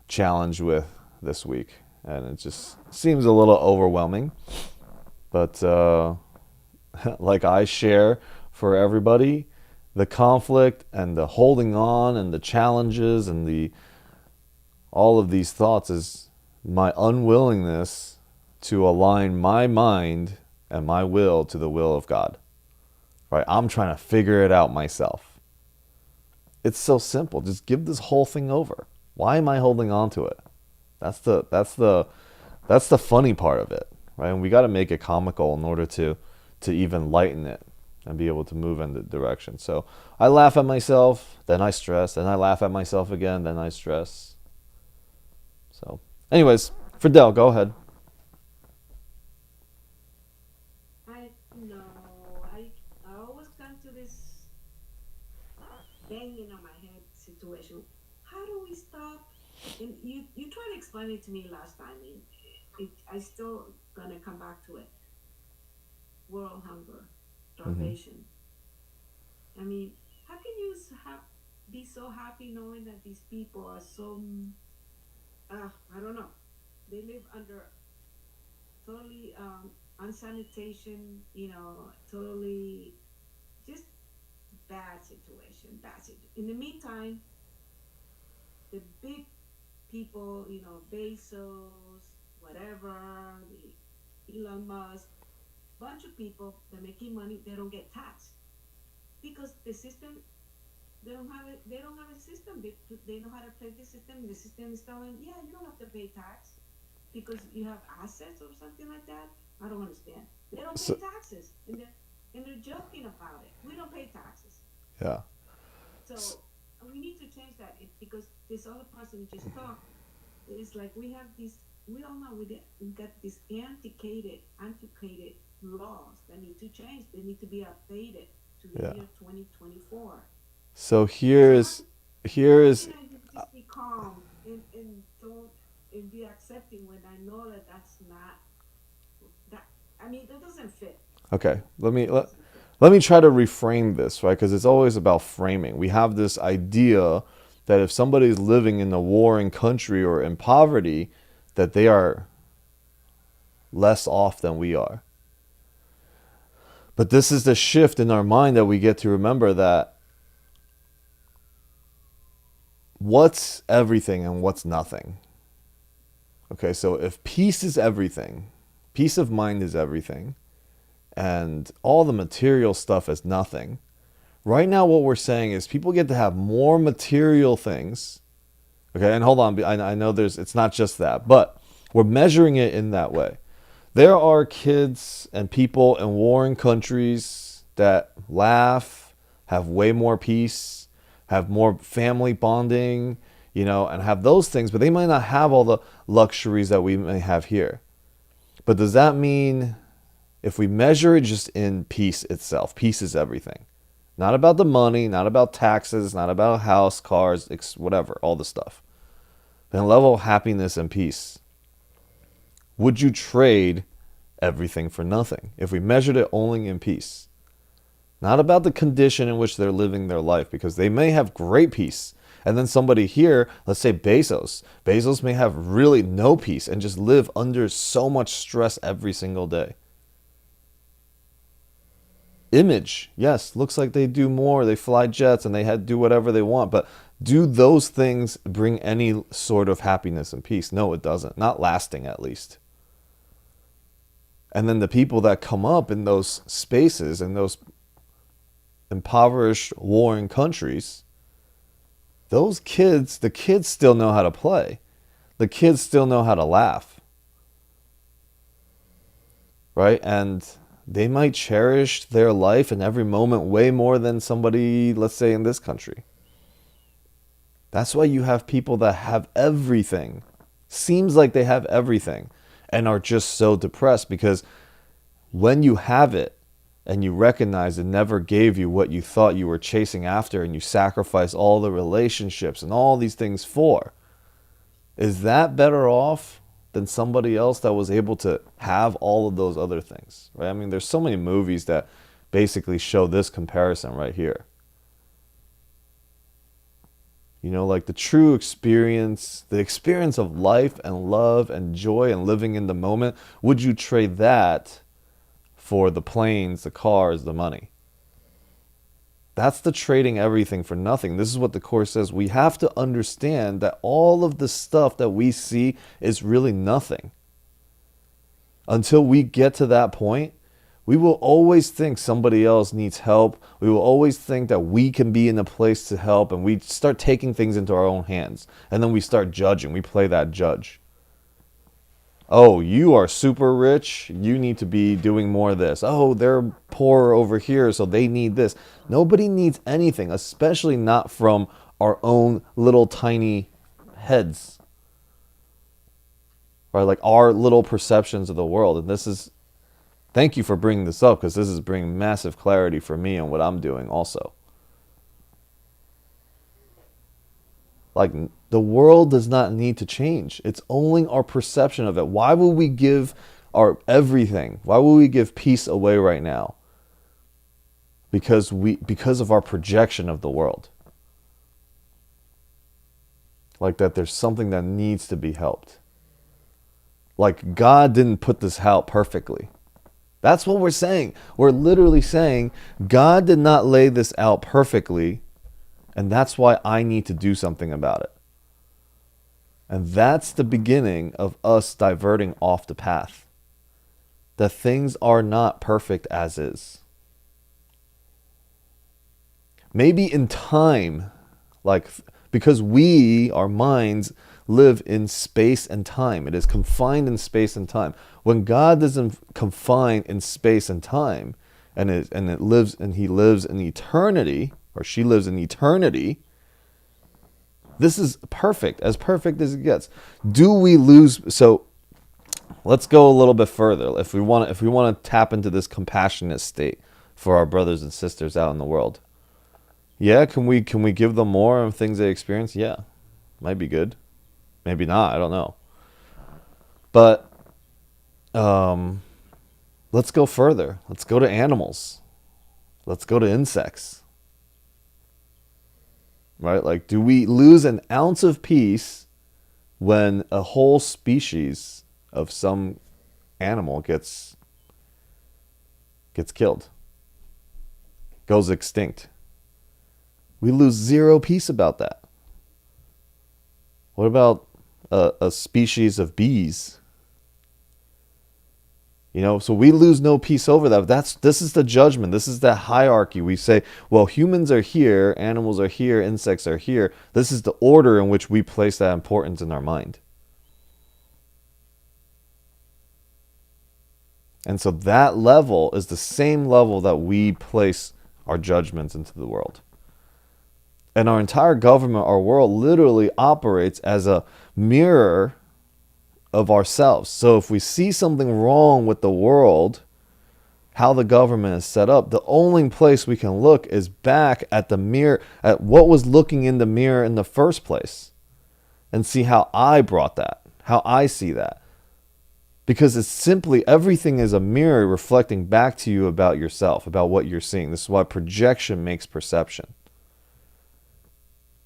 challenged with this week. And it just seems a little overwhelming. But like I share for everybody, the conflict and the holding on and the challenges and all of these thoughts is my unwillingness to align my mind and my will to the will of God. Right? I'm trying to figure it out myself. It's so simple. Just give this whole thing over. Why am I holding on to it? That's the funny part of it, right? And we got to make it comical in order to even lighten it and be able to move in the direction. So I laugh at myself, then I stress, then I laugh at myself again, then I stress. So, anyways, Fidel, go ahead. I always come to this banging on my head situation. How do we stop? And you tried to explain it to me last time, and I still gonna come back to it. World hunger, starvation. I mean, how can you be so happy knowing that these people are so, I don't know, they live under totally unsanitation, totally just bad situation. In the meantime, the big people, Bezos, whatever, the Elon Musk, bunch of people that are making money, they don't get taxed because the system, they don't have a system. They know how to play the system. The system is telling, yeah, you don't have to pay tax because you have assets or something like that. I don't understand. They don't pay taxes, and they're joking about it. We don't pay taxes. Yeah. So we need to change that because this other person just talked. It's like we have this. We all know we got these antiquated laws that need to change. They need to be updated to the year 2024. So here is. Just be calm and don't and be accepting when I know that that's not that. I mean, that doesn't fit. Okay, let me try to reframe this, right? Because it's always about framing. We have this idea that if somebody's living in a warring country or in poverty, that they are less off than we are. But this is the shift in our mind that we get to remember that what's everything and what's nothing. Okay, so if peace is everything, peace of mind is everything, and all the material stuff is nothing. Right now what we're saying is people get to have more material things. Okay, and hold on, I know it's not just that, but we're measuring it in that way. There are kids and people in warring countries that laugh, have way more peace, have more family bonding, and have those things, but they might not have all the luxuries that we may have here. But does that mean if we measure it just in peace itself, peace is everything. Not about the money, not about taxes, not about house, cars, whatever, all the stuff. But a level of happiness and peace. Would you trade everything for nothing if we measured it only in peace? Not about the condition in which they're living their life, because they may have great peace. And then somebody here, let's say Bezos may have really no peace and just live under so much stress every single day. Image, yes, looks like they do more. They fly jets and they do whatever they want. But do those things bring any sort of happiness and peace? No, it doesn't. Not lasting, at least. And then the people that come up in those spaces, in those impoverished, warring countries, the kids still know how to play. The kids still know how to laugh. Right? And they might cherish their life in every moment way more than somebody, let's say, in this country. That's why you have people that have everything. Seems like they have everything and are just so depressed, because when you have it and you recognize it never gave you what you thought you were chasing after, and you sacrifice all the relationships and all these things for, is that better off than somebody else that was able to have all of those other things, right? I mean, there's so many movies that basically show this comparison right here. Like the true experience, the experience of life and love and joy and living in the moment. Would you trade that for the planes, the cars, the money? That's the trading everything for nothing. This is what the Course says. We have to understand that all of the stuff that we see is really nothing. Until we get to that point, we will always think somebody else needs help. We will always think that we can be in a place to help, and we start taking things into our own hands. And then we start judging. We play that judge. Oh, you are super rich. You need to be doing more of this. Oh, they're poor over here, so they need this. Nobody needs anything, especially not from our own little tiny heads. Right? Like our little perceptions of the world. And this is, thank you for bringing this up, because this is bringing massive clarity for me on what I'm doing also. Like, the world does not need to change. It's only our perception of it. Why would we give our everything? Why would we give peace away right now? Because of our projection of the world. Like that there's something that needs to be helped. Like God didn't put this out perfectly. That's what we're saying. We're literally saying God did not lay this out perfectly, and that's why I need to do something about it. And that's the beginning of us diverting off the path. That things are not perfect as is. Maybe in time, like, because our minds live in space and time. It is confined in space and time. When God isn't confined in space and time, and he lives in eternity, or she lives in eternity, this is perfect as it gets. Do we lose? So let's go a little bit further. If we want to tap into this compassionate state for our brothers and sisters out in the world, yeah, can we give them more of things they experience? Yeah, might be good. Maybe not. I don't know. But let's go further. Let's go to animals. Let's go to insects. Right? Like, do we lose an ounce of peace when a whole species of some animal gets killed, goes extinct? We lose zero peace about that. What about a species of bees? So we lose no peace over that. This is the judgment. This is the hierarchy. We say, well, humans are here, animals are here, insects are here. This is the order in which we place that importance in our mind. And so that level is the same level that we place our judgments into the world. And our entire government, our world, literally operates as a mirror of ourselves. So if we see something wrong with the world, how the government is set up, the only place we can look is back at the mirror, at what was looking in the mirror in the first place, and see how I brought that, how I see that. Because it's simply, everything is a mirror reflecting back to you about yourself, about what you're seeing. This is why projection makes perception.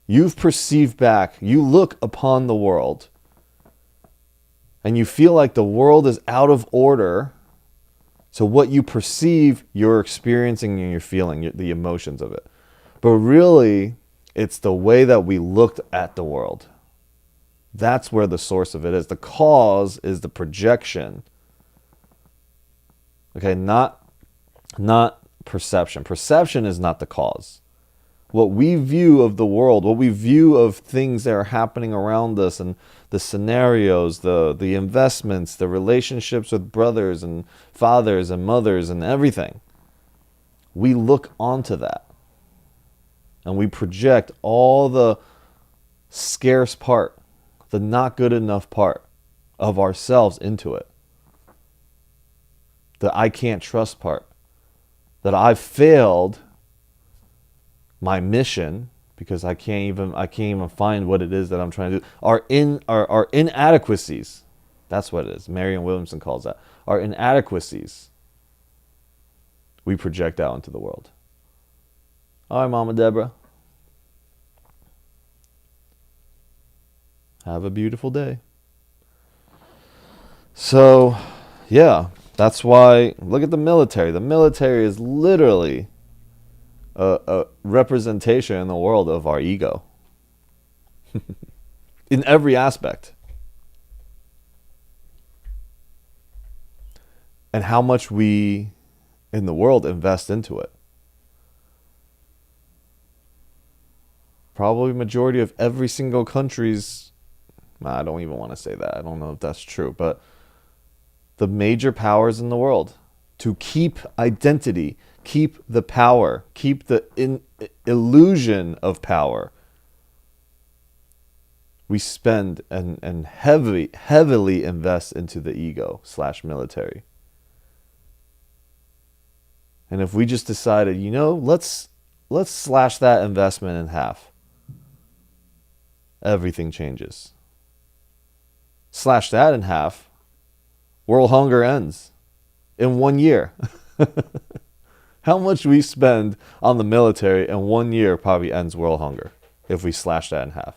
You've perceived back, you look upon the world, and you feel like the world is out of order. So what you perceive, you're experiencing and you're feeling the emotions of it. But really, it's the way that we looked at the world. That's where the source of it is. The cause is the projection. Okay, not perception. Perception is not the cause. What we view of the world, what we view of things that are happening around us, and the scenarios, the investments, the relationships with brothers and fathers and mothers and everything, we look onto that. And we project all the scarce part, the not good enough part of ourselves into it. The I can't trust part. That I've failed my mission because I can't even find what it is that I'm trying to do. Our inadequacies. That's what it is. Marianne Williamson calls that. Our inadequacies we project out into the world. All right, Mama Deborah. Have a beautiful day. So, yeah, that's why, look at the military. The military is literally a representation in the world of our ego. In every aspect. And how much we, in the world, invest into it. Probably majority of every single country's, I don't even want to say that. I don't know if that's true. But the major powers in the world, to keep identity, keep the power, keep the illusion of power, we spend and heavily invest into the ego / military. And if we just decided, let's slash that investment in half, everything changes. Slash that in half, world hunger ends in 1 year. How much we spend on the military in 1 year probably ends world hunger if we slash that in half.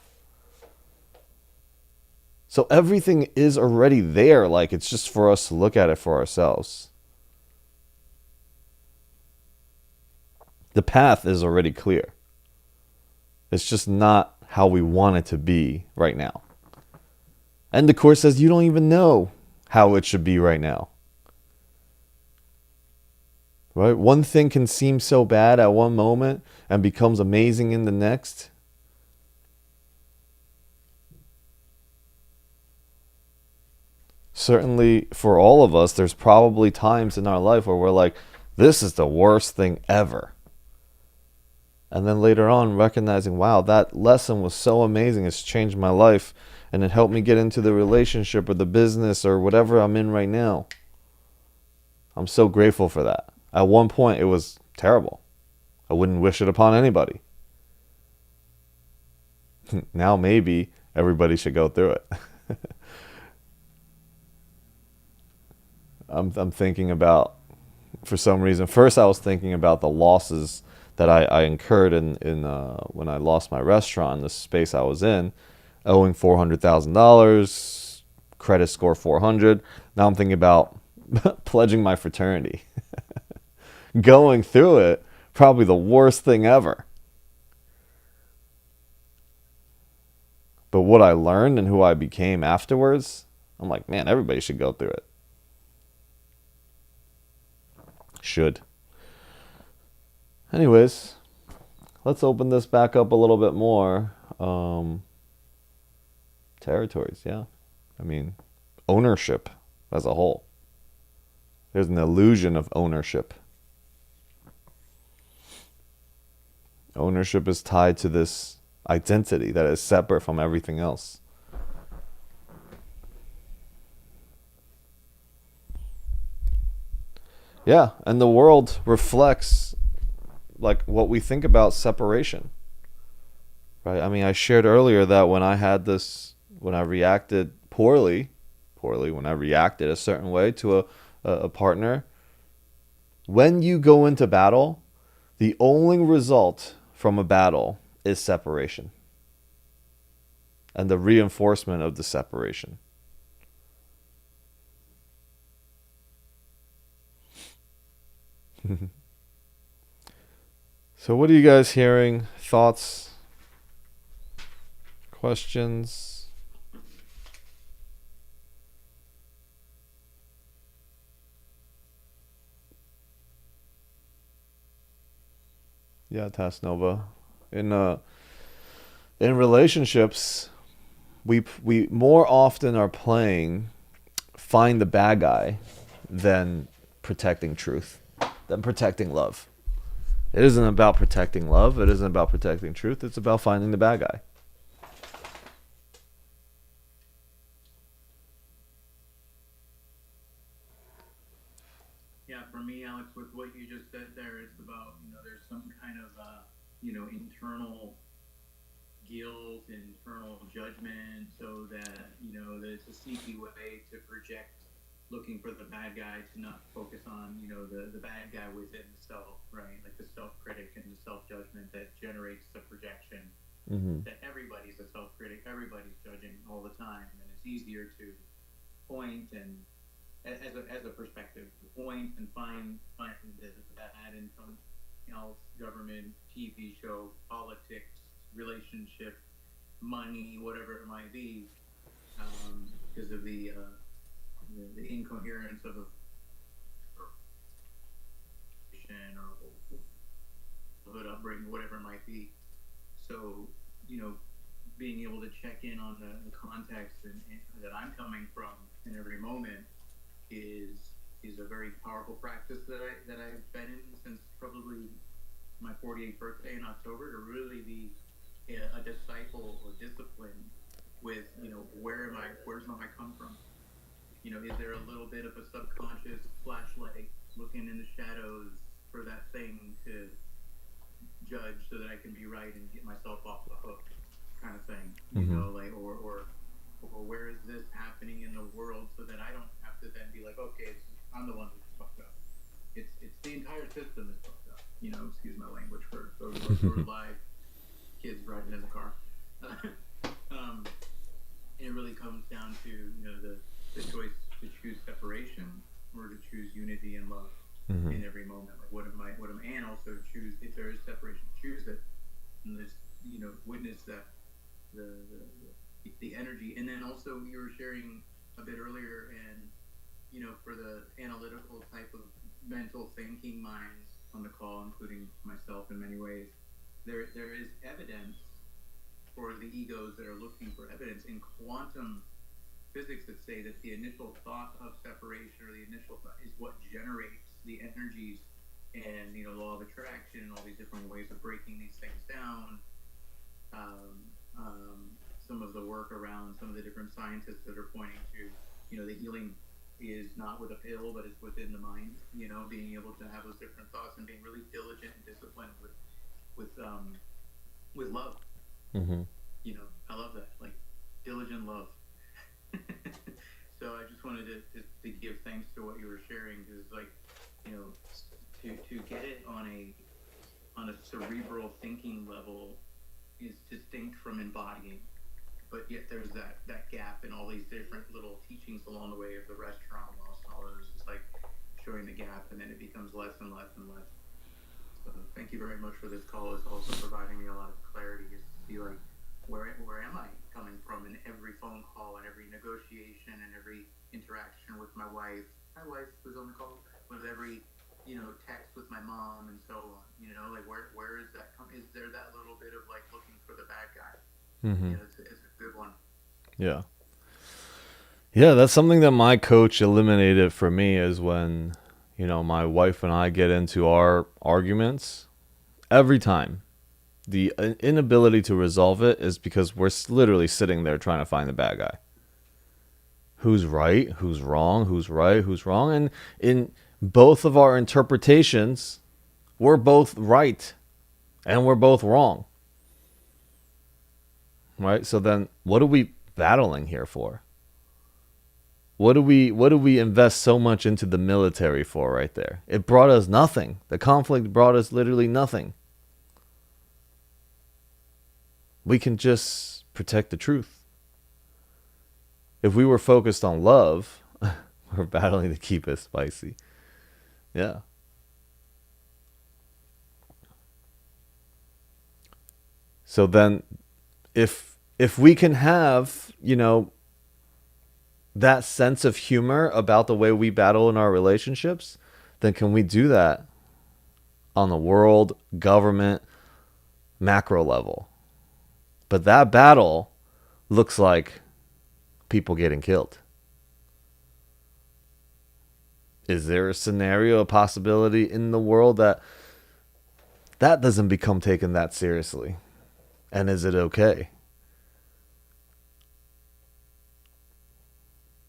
So everything is already there. Like, it's just for us to look at it for ourselves. The path is already clear. It's just not how we want it to be right now. And the Course says you don't even know how it should be right now. Right? One thing can seem so bad at one moment and becomes amazing in the next. Certainly for all of us, there's probably times in our life where we're like, this is the worst thing ever. And then later on recognizing, wow, that lesson was so amazing. It's changed my life. And it helped me get into the relationship or the business or whatever I'm in right now. I'm so grateful for that. At one point, it was terrible. I wouldn't wish it upon anybody. Now maybe everybody should go through it. I'm thinking about, for some reason, first I was thinking about the losses that I incurred in when I lost my restaurant, the space I was in, owing $400,000, credit score 400. Now I'm thinking about pledging my fraternity. Going through it, probably the worst thing ever. But what I learned and who I became afterwards, I'm like, man, everybody should go through it. Should. Anyways, let's open this back up a little bit more. Territories, yeah. I mean, ownership as a whole. There's an illusion of ownership. Ownership is tied to this identity that is separate from everything else. Yeah, and the world reflects like what we think about separation. Right? I mean, I shared earlier that when I reacted poorly, when I reacted a certain way to a partner, when you go into battle, the only result from a battle is separation and the reinforcement of the separation. So what are you guys hearing? Thoughts? Questions? Yeah, Tasnova. In relationships, we more often are playing find the bad guy than protecting truth, than protecting love. It isn't about protecting love. It isn't about protecting truth. It's about finding the bad guy. Yeah, for me, Alex, with what you just said there, it's about, there's some kind of, internal guilt, internal judgment, so that, there's a sneaky way to project looking for the bad guy, to not focus on, the bad guy within the self, right? Like the self-critic and the self-judgment that generates the projection. Mm-hmm. That everybody's a self-critic, everybody's judging all the time, and it's easier to point and as a perspective, point and find that in something else, government, TV show, politics, relationship, money, whatever it might be, because of the incoherence of a or hood upbringing, whatever it might be. So, being able to check in on the context and that I'm coming from in every moment is a very powerful practice that I've been in since probably my 48th birthday in October, to really be a disciple or discipline with, where's my come from? Is there a little bit of a subconscious flashlight looking in the shadows for that thing to judge so that I can be right and get myself off the hook, kind of thing, or where is this happening in the world so that I don't have to then be like, okay, I'm the one who's fucked up. It's the entire system is fucked up. Excuse my language for those who are live, kids riding in the car. And it really comes down to the choice to choose separation or to choose unity and love. in every moment. Like what am I, and also choose, if there is separation, choose it, and just, witness that, the energy. And then also you were sharing a bit earlier, and, for the analytical type of mental thinking minds on the call, including myself in many ways, there is evidence for the egos that are looking for evidence in quantum physics that say that the initial thought of separation, or the initial thought, is what generates the energies, and, law of attraction and all these different ways of breaking these things down. Some of the work around some of the different scientists that are pointing to, the healing is not with a pill, but it's within the mind, being able to have those different thoughts and being really diligent and disciplined with love. Mm-hmm. I love that, like diligent love. So I just wanted to give thanks to what you were sharing, because, like, to get it on a cerebral thinking level is distinct from embodying, but yet there's that gap in all these different little teachings along the way of the restaurant loss and all those. It's like showing the gap, and then it becomes less and less and less. So thank you very much for this call. It's also providing me a lot of clarity, just to see, like, where am I coming from in every phone call and every negotiation and every interaction with my wife. My wife was on the call, with every text with my mom, and so on. Like, where is that is there that little bit of, like, looking for the bad guy? Mm-hmm. It's a good one. Yeah. Yeah, that's something that my coach eliminated for me, is when, my wife and I get into our arguments, every time, the inability to resolve it is because we're literally sitting there trying to find the bad guy. Who's right? Who's wrong? Who's right? Who's wrong? And in both of our interpretations, we're both right and we're both wrong. Right? So then what are we battling here for? What do we invest so much into the military for right there? It brought us nothing. The conflict brought us literally nothing. We can just protect the truth. If we were focused on love, we're battling to keep it spicy. Yeah. So then if we can have, that sense of humor about the way we battle in our relationships, then can we do that on the world, government, macro level? But that battle looks like people getting killed. Is there a scenario, a possibility in the world that doesn't become taken that seriously? And is it okay?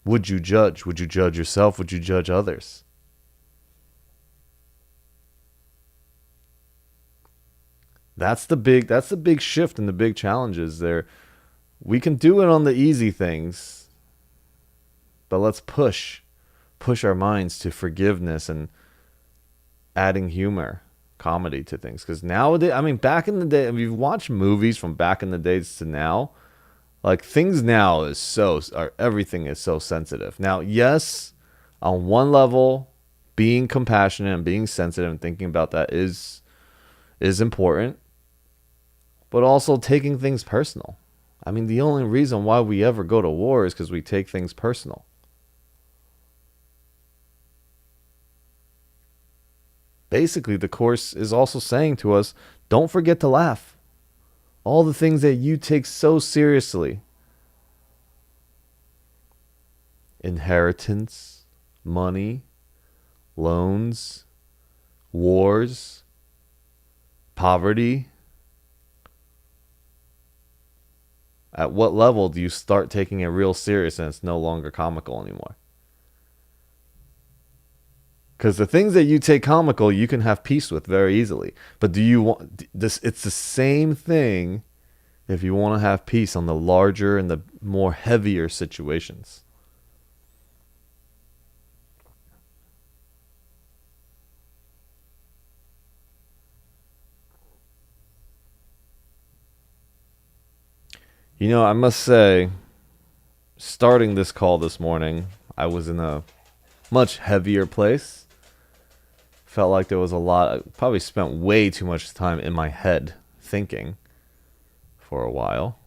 Would you judge? Would you judge yourself? Would you judge others? That's the big shift and the big challenges there. We can do it on the easy things, but let's push our minds to forgiveness and adding humor, comedy to things. Because nowadays, back in the day, if you've watched movies from back in the days to now, like, things now everything is so sensitive. Now, yes, on one level, being compassionate and being sensitive and thinking about that is important, but also taking things personal. The only reason why we ever go to war is because we take things personal. Basically, the Course is also saying to us, don't forget to laugh. All the things that you take so seriously. Inheritance, money, loans, wars, poverty. At what level do you start taking it real serious and it's no longer comical anymore? Because the things that you take comical, you can have peace with very easily. But do you want this? It's the same thing if you want to have peace on the larger and the more heavier situations. I must say, starting this call this morning, I was in a much heavier place. felt like there was a lot. I probably spent way too much time in my head thinking for a while.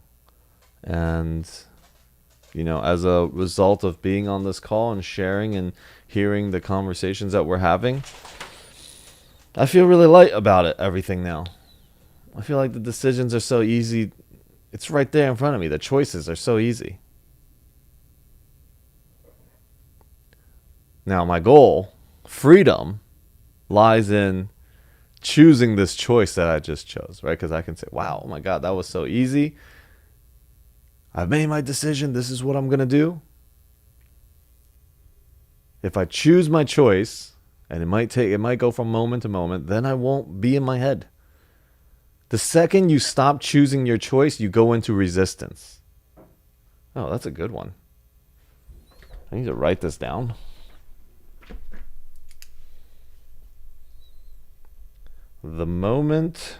And, as a result of being on this call and sharing and hearing the conversations that we're having, I feel really light about it, everything now. I feel like the decisions are so easy. It's right there in front of me. The choices are so easy. Now, my goal, freedom, lies in choosing this choice that I just chose, right? Because I can say, wow, oh my God, that was so easy. I've made my decision. This is what I'm going to do. If I choose my choice, and it might go from moment to moment, then I won't be in my head. The second you stop choosing your choice, you go into resistance. Oh, that's a good one. I need to write this down. The moment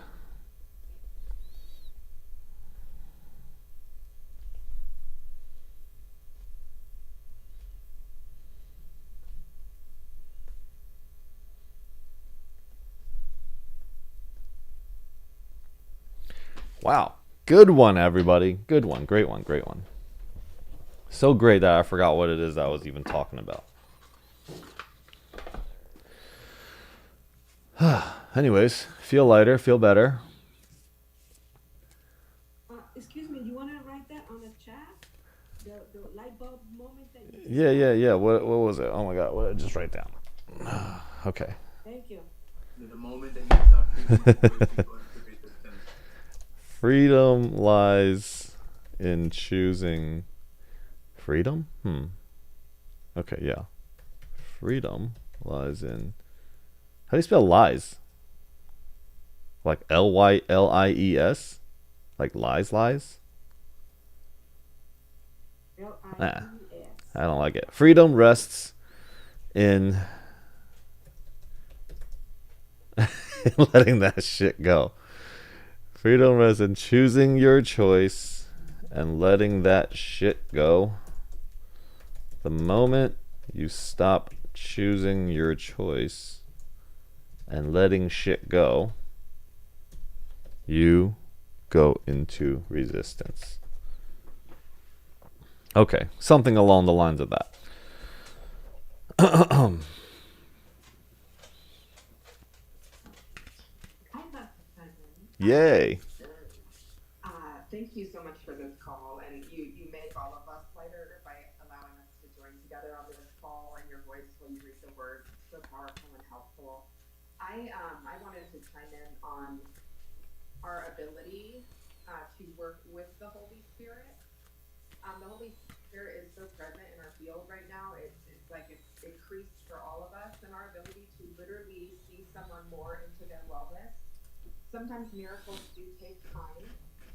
wow. Good one, everybody. Good one. Great one. Great one. So great that I forgot what it is that I was even talking about. Anyways, feel lighter, feel better. Excuse me, you want to write that on the chat? The light bulb moment that you Yeah. What was it? Oh my God, what did I just write down? Okay. Thank you. The moment that you stop choosing your choice, you go into resistance. Freedom lies in choosing freedom? Okay, yeah. Freedom lies in... How do you spell lies? Like Lylies? Like lies? Lies. I don't like it. Freedom rests in letting that shit go. Freedom rests in choosing your choice and letting that shit go. The moment you stop choosing your choice and letting shit go, you go into resistance. Okay, something along the lines of that. I got the present. Yay. Thank you so much for this call, and you make all of us lighter by allowing us to join together on this call, and your voice when you read the word, so powerful and helpful. I wanted to chime in on our ability to work with the Holy Spirit. The Holy Spirit is so present in our field right now. It's like it's increased for all of us, and our ability to literally see someone more into their wellness. Sometimes miracles do take time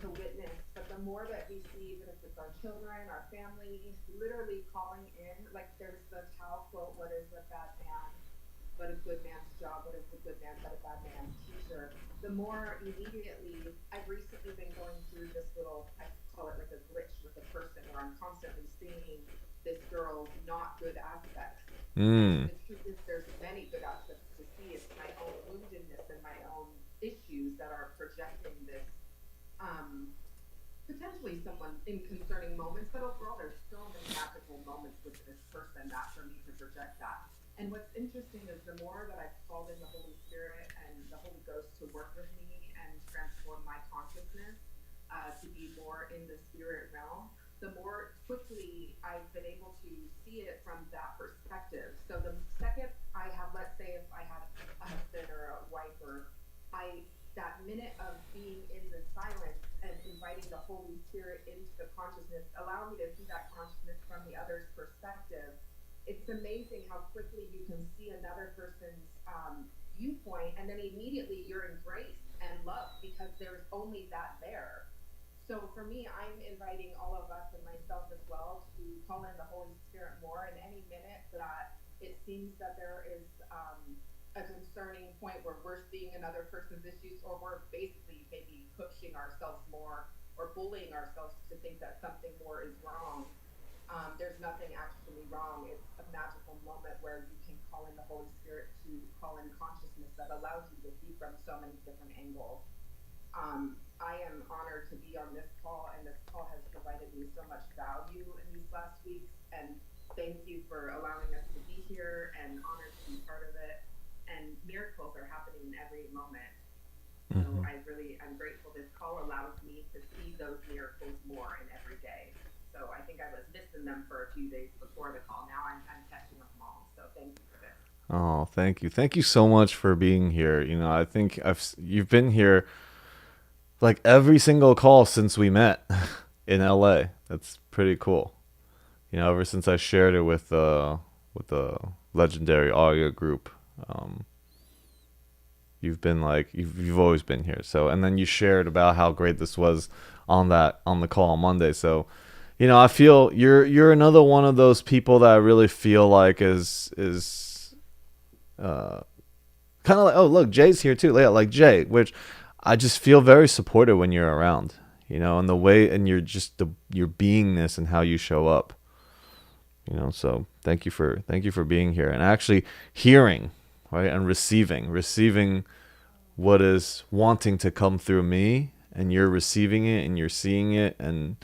to witness, but the more that we see, even if it's our children, our family, literally calling in, like there's the Tao quote, what is a bad man but a good man's job, what is a good man but a bad man's teacher? The more immediately, I've recently been going through this little, I call it like a glitch with a person, where I'm constantly seeing this girl's not good aspects. The truth is there's many good aspects to see. It's my own woundedness and my own issues that are projecting this potentially someone in concerning moments, but overall there's so many magical moments with this person that for me to project that. And what's interesting is the more that I've called in the Holy Spirit and the Holy Ghost to work with me and transform my consciousness to be more in the spirit realm, the more quickly I've been able to see it from that perspective. So the second I have, let's say if I had a husband or a wife, or that minute of being in the silence and inviting the Holy Spirit into the consciousness, allow me to see that consciousness from the other's perspective. It's amazing how quickly you can see another person's viewpoint, and then immediately you're embraced and loved because there's only that there. So for me, I'm inviting all of us and myself as well to call in the Holy Spirit more, and any minute that it seems that there is a concerning point where we're seeing another person's issues, or we're basically maybe pushing ourselves more or bullying ourselves to think that something more is wrong. There's nothing actually wrong. It's a magical moment where you can call in the Holy Spirit to call in consciousness that allows you to see from so many different angles. I am honored to be on this call, and this call has provided me so much value in these last weeks. And thank you for allowing us to be here, and honored to be part of it. And miracles are happening in every moment. So I'm grateful this call allows me to see those miracles more in every day. So I think I was missing them for a few days before the call. Now I'm catching them all. So thank you for this. Oh, thank you. Thank you so much for being here. I think you've been here like every single call since we met in LA. That's pretty cool. Ever since I shared it with the legendary audio group, you've been like you've always been here. So, and then you shared about how great this was on the call on Monday. So, I feel you're another one of those people that I really feel like is kind of like, oh look, Jay's here too. Yeah, like Jay, which I just feel very supported when you're around. And the way, and you're just your beingness and how you show up. So thank you for being here and actually hearing, right, and receiving what is wanting to come through me, and you're receiving it and you're seeing it, and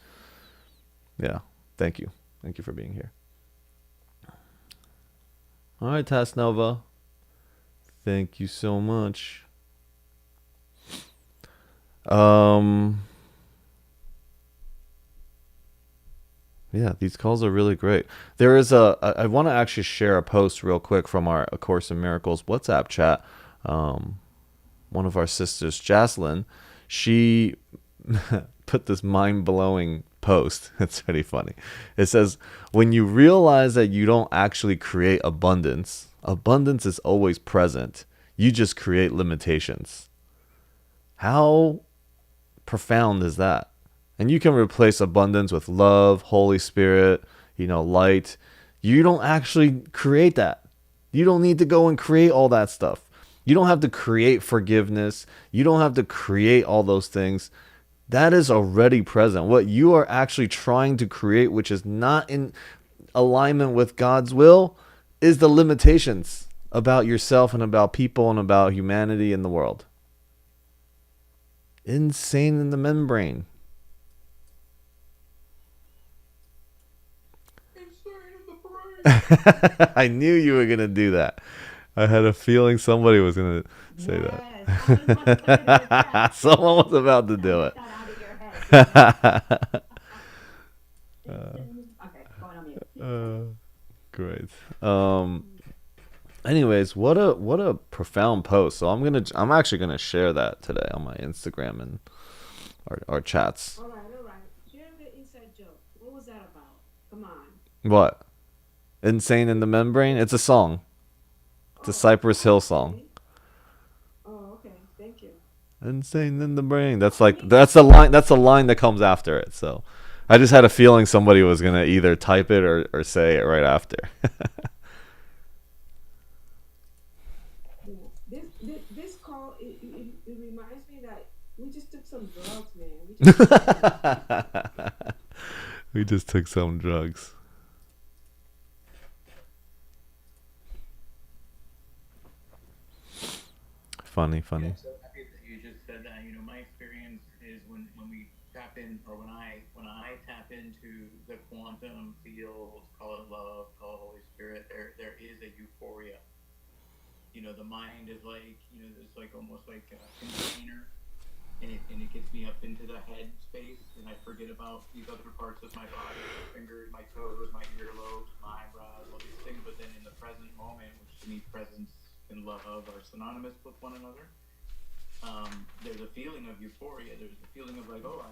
yeah, thank you for being here. All right, Tasnova, thank you so much. Yeah, these calls are really great. There is I want to actually share a post real quick from our A Course in Miracles WhatsApp chat. One of our sisters, Jocelyn, she put this mind-blowing post. It's pretty funny. It says, when you realize that you don't actually create abundance is always present. You just create limitations. How profound is that? And you can replace abundance with love, Holy Spirit, light. You don't actually create that. You don't need to go and create all that stuff. You don't have to create forgiveness. You don't have to create all those things. That is already present. What you are actually trying to create, which is not in alignment with God's will, is the limitations about yourself and about people and about humanity in the world. Insane in the membrane. I knew you were going to do that. I had a feeling somebody was going to say that. Someone was about to do it. Okay, going on mute. Great. Anyways, what a profound post. So I'm actually gonna share that today on my Instagram and our chats. All right. Share the inside joke. What was that about? Come on. What? Insane in the Membrane? It's a song. It's a Cypress Hill song. Oh, okay. Thank you. Insane in the brain. That's a line that comes after it. So I just had a feeling somebody was gonna either type it or say it right after. This call it reminds me that we just took some drugs, man. We just took some drugs. Funny. Yeah, so happy that you just said that. My experience is when we tap in, or when I tap into the quantum field, call it love, call it Holy Spirit, there is a euphoria. The mind is like, there's like almost like a container, and it gets me up into the head space, and I forget about these other parts of my body, my fingers, my toes, my earlobes, my eyebrows, all these things. But then in the present moment, which to me presence and love are synonymous with one another, there's a feeling of euphoria. There's a feeling of like, oh,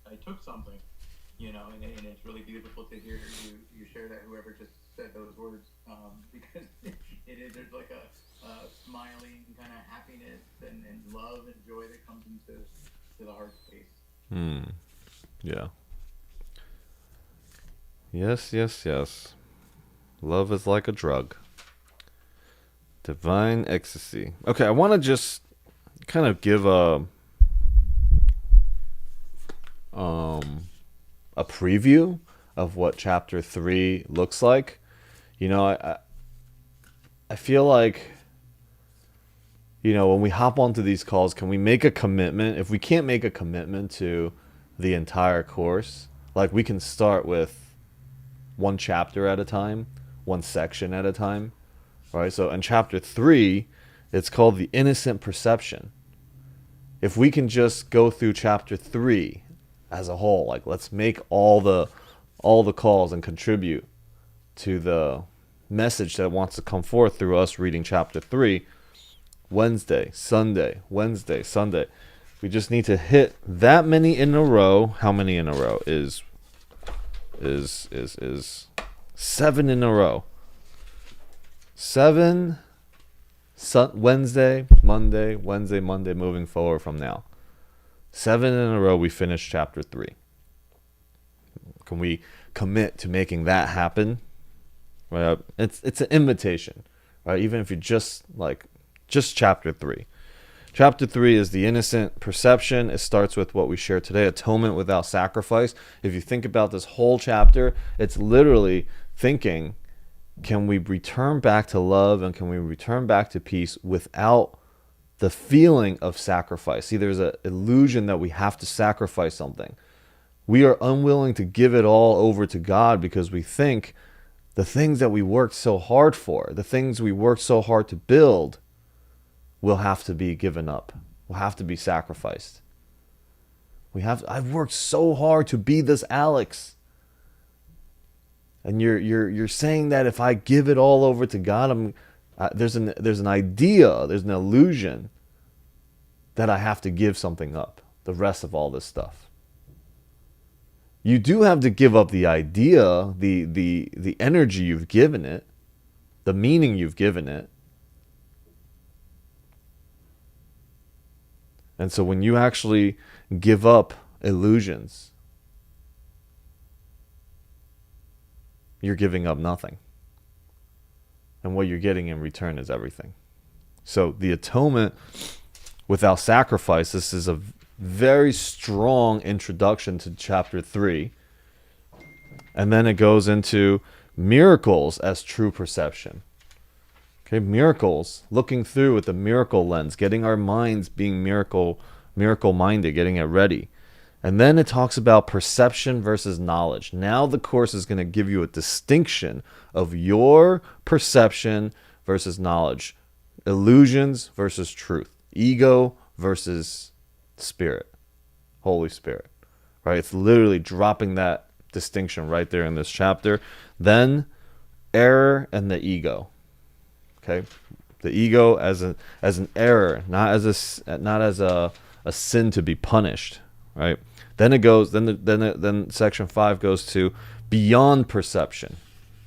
I took something, and it's really beautiful to hear you share that, whoever just said those words, because there's like a smiling kind of happiness and love and joy that comes into the heart space. Yeah. Yes. Love is like a drug. Divine ecstasy. Okay, I want to just kind of give a preview of what chapter 3 looks like. You know, I feel like, you know, when we hop onto these calls, can we make a commitment? If we can't make a commitment to the entire course, like we can start with one chapter at a time, one section at a time, right? So in chapter 3, it's called the innocent perception. If we can just go through chapter 3 as a whole, like let's make all the calls and contribute to the message that wants to come forth through us reading chapter 3, Wednesday, Sunday, Wednesday, Sunday. We just need to hit that many in a row. How many in a row is 7 in a row. 7 Wednesday, Monday, Wednesday, Monday, moving forward from now. 7 in a row, we finish chapter 3. Can we commit to making that happen? Right? It's an invitation, right? Even if you just chapter 3. Chapter 3 is the innocent perception. It starts with what we shared today, atonement without sacrifice. If you think about this whole chapter, it's literally thinking, can we return back to love and can we return back to peace without the feeling of sacrifice? See, there's an illusion that we have to sacrifice something. We are unwilling to give it all over to God because we think the things that we worked so hard for, the things we worked so hard to build, will have to be given up, will have to be sacrificed. I've worked so hard to be this Alex. And you're saying that if I give it all over to God, there's an idea, there's an illusion that I have to give something up, the rest of all this stuff. You do have to give up the idea, the energy you've given it, the meaning you've given it. And so when you actually give up illusions, you're giving up nothing. And what you're getting in return is everything. So the atonement without sacrifice, this is a very strong introduction to chapter 3. And then it goes into miracles as true perception. Okay, miracles, looking through with the miracle lens, getting our minds being miracle-minded, getting it ready. And then it talks about perception versus knowledge. Now the course is going to give you a distinction of your perception versus knowledge. Illusions versus truth. Ego versus Spirit. Holy Spirit. Right? It's literally dropping that distinction right there in this chapter. Then error and the ego. Okay? The ego as an error, not as a sin to be punished. Right? Then it goes. Then section 5 goes to beyond perception.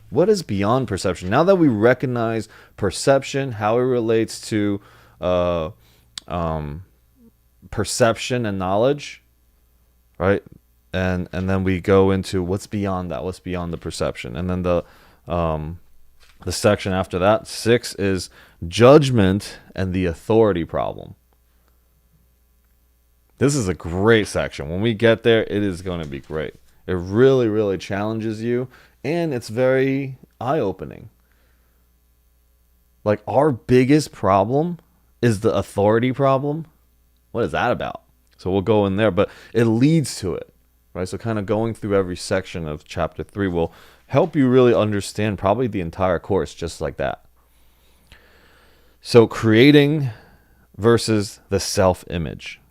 What is beyond perception? Now that we recognize perception, how it relates to perception and knowledge, right? And then we go into what's beyond that. What's beyond the perception? And then the section after that, 6, is judgment and the authority problem. This is a great section. When we get there, it is going to be great. It really, really challenges you, and it's very eye-opening. Like, our biggest problem is the authority problem. What is that about? So we'll go in there, but it leads to it, right? So kind of going through every section of chapter 3 will help you really understand probably the entire course just like that. So creating versus the self-image.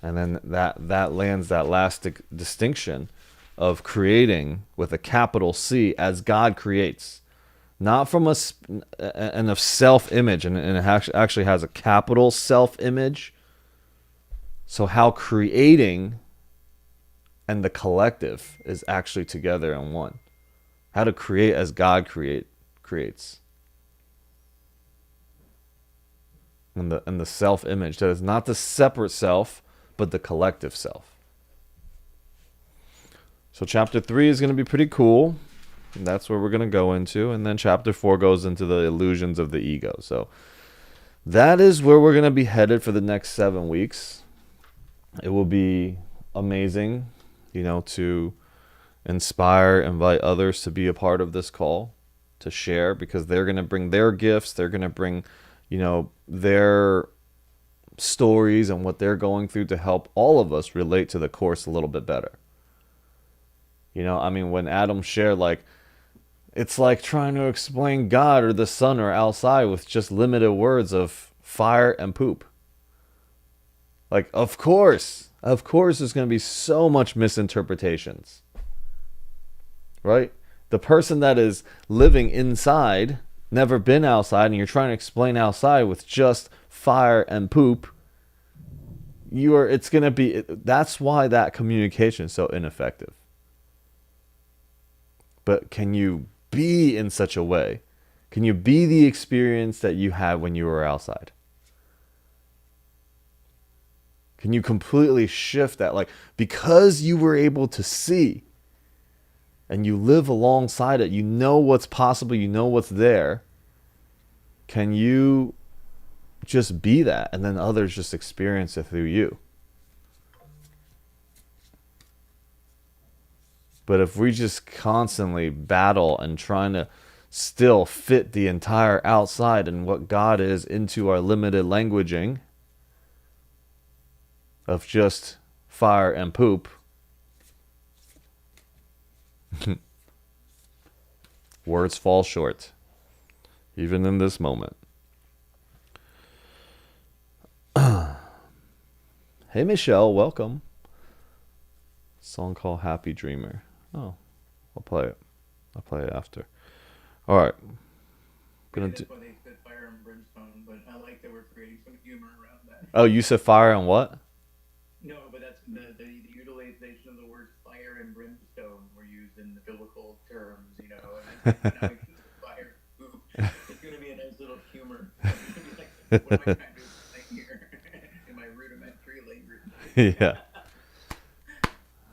And then that lands that last distinction of creating with a capital C as God creates. Not from a self-image, and it actually has a capital self-image. So how creating and the collective is actually together in one. How to create as God creates. And the self-image, that is not the separate self, but the collective self. So chapter 3 is going to be pretty cool. And that's where we're going to go into. And then chapter 4 goes into the illusions of the ego. So that is where we're going to be headed for the next 7 weeks. It will be amazing, to inspire, invite others to be a part of this call, to share, because they're going to bring their gifts. They're going to bring, their stories and what they're going through to help all of us relate to the Course a little bit better. When Adam shared, it's like trying to explain God or the sun or outside with just limited words of fire and poop. Of course there's going to be so much misinterpretations, right? The person that is living inside, never been outside, and you're trying to explain outside with just fire and poop, that's why that communication is so ineffective. But can you be in such a way? Can you be the experience that you had when you were outside? Can you completely shift that? Because you were able to see and you live alongside it, you know what's possible, you know what's there. Can you just be that and then others just experience it through you? But if we just constantly battle and trying to still fit the entire outside and what God is into our limited languaging of just fire and poop, words fall short, even in this moment. Hey Michelle, welcome. Song called Happy Dreamer. Oh, I'll play it. I'll play it after. All right. That's why they said fire and brimstone, but I like that we're creating some humor around that. Oh, you said fire and what? No, but that's the utilization of the words fire and brimstone were used in the biblical terms, And now we use fire. Ooh, it's going to be a nice little humor. What am I trying to explain here in my rudimentary language? Yeah.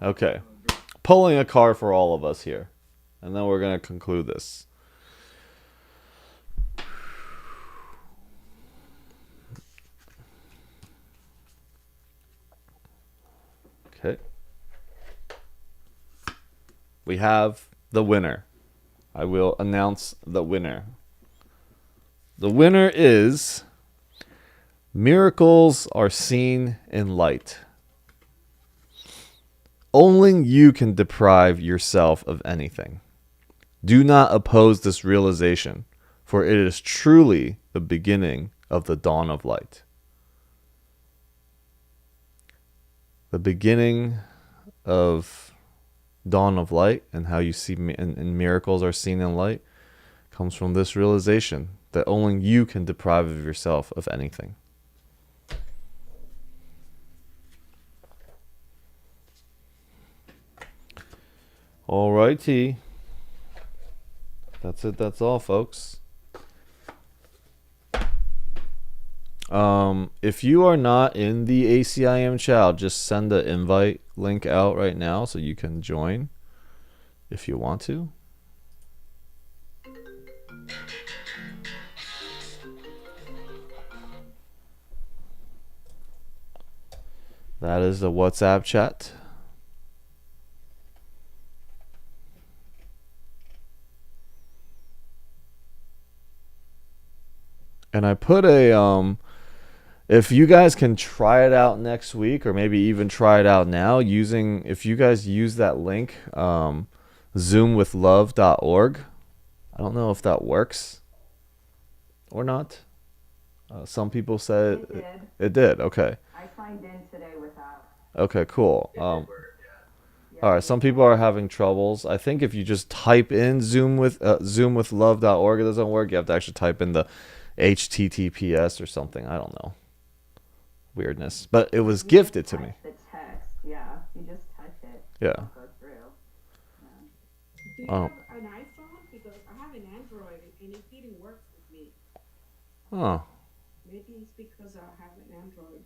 Okay. Pulling a card for all of us here. And then we're going to conclude this. Okay. We have the winner. I will announce the winner. The winner is Miracles Are Seen in Light. Only you can deprive yourself of anything. Do not oppose this realization, for it is truly the beginning of the dawn of light. The beginning of dawn of light and how you see and miracles are seen in light comes from this realization that only you can deprive of yourself of anything. Alrighty. That's it. That's all, folks. If you are not in the ACIM Chater, just send the invite link out right now so you can join if you want to. That is the WhatsApp chat. And I put a if you guys can try it out next week, or maybe even try it out now, if you guys use that link, zoomwithlove.org. I don't know if that works or not. Some people said It did. It did. Okay. I signed in today with that. Okay, cool. Yeah, All right, some people are having troubles. I think if you just type in zoomwithlove.org, it doesn't work. You have to actually type in the HTTPS or something. I don't know. Weirdness. But it was gifted to me. The text, yeah. You just touch it. Yeah. It'll go through. Do you have an iPhone? Because I have an Android and it didn't work with me. Oh. Maybe it's because I have an Android.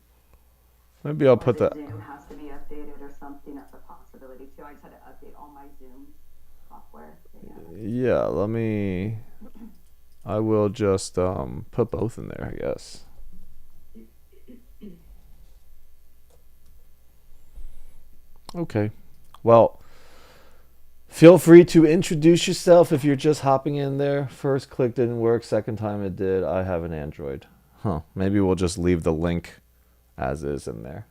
Maybe I'll put that. Zoom has to be updated or something. That's a possibility too. I just had to update all my Zoom software. Yeah, I will just put both in there, I guess. Okay. Well, Feel free to introduce yourself if you're just hopping in there. First click didn't work, second time it did. I have an Android. Huh. Maybe we'll just leave the link as is in there.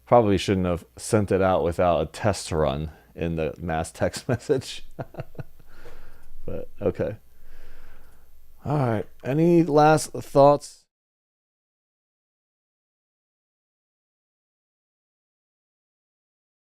Probably shouldn't have sent it out without a test run in the mass text message. But okay. All right. Any last thoughts?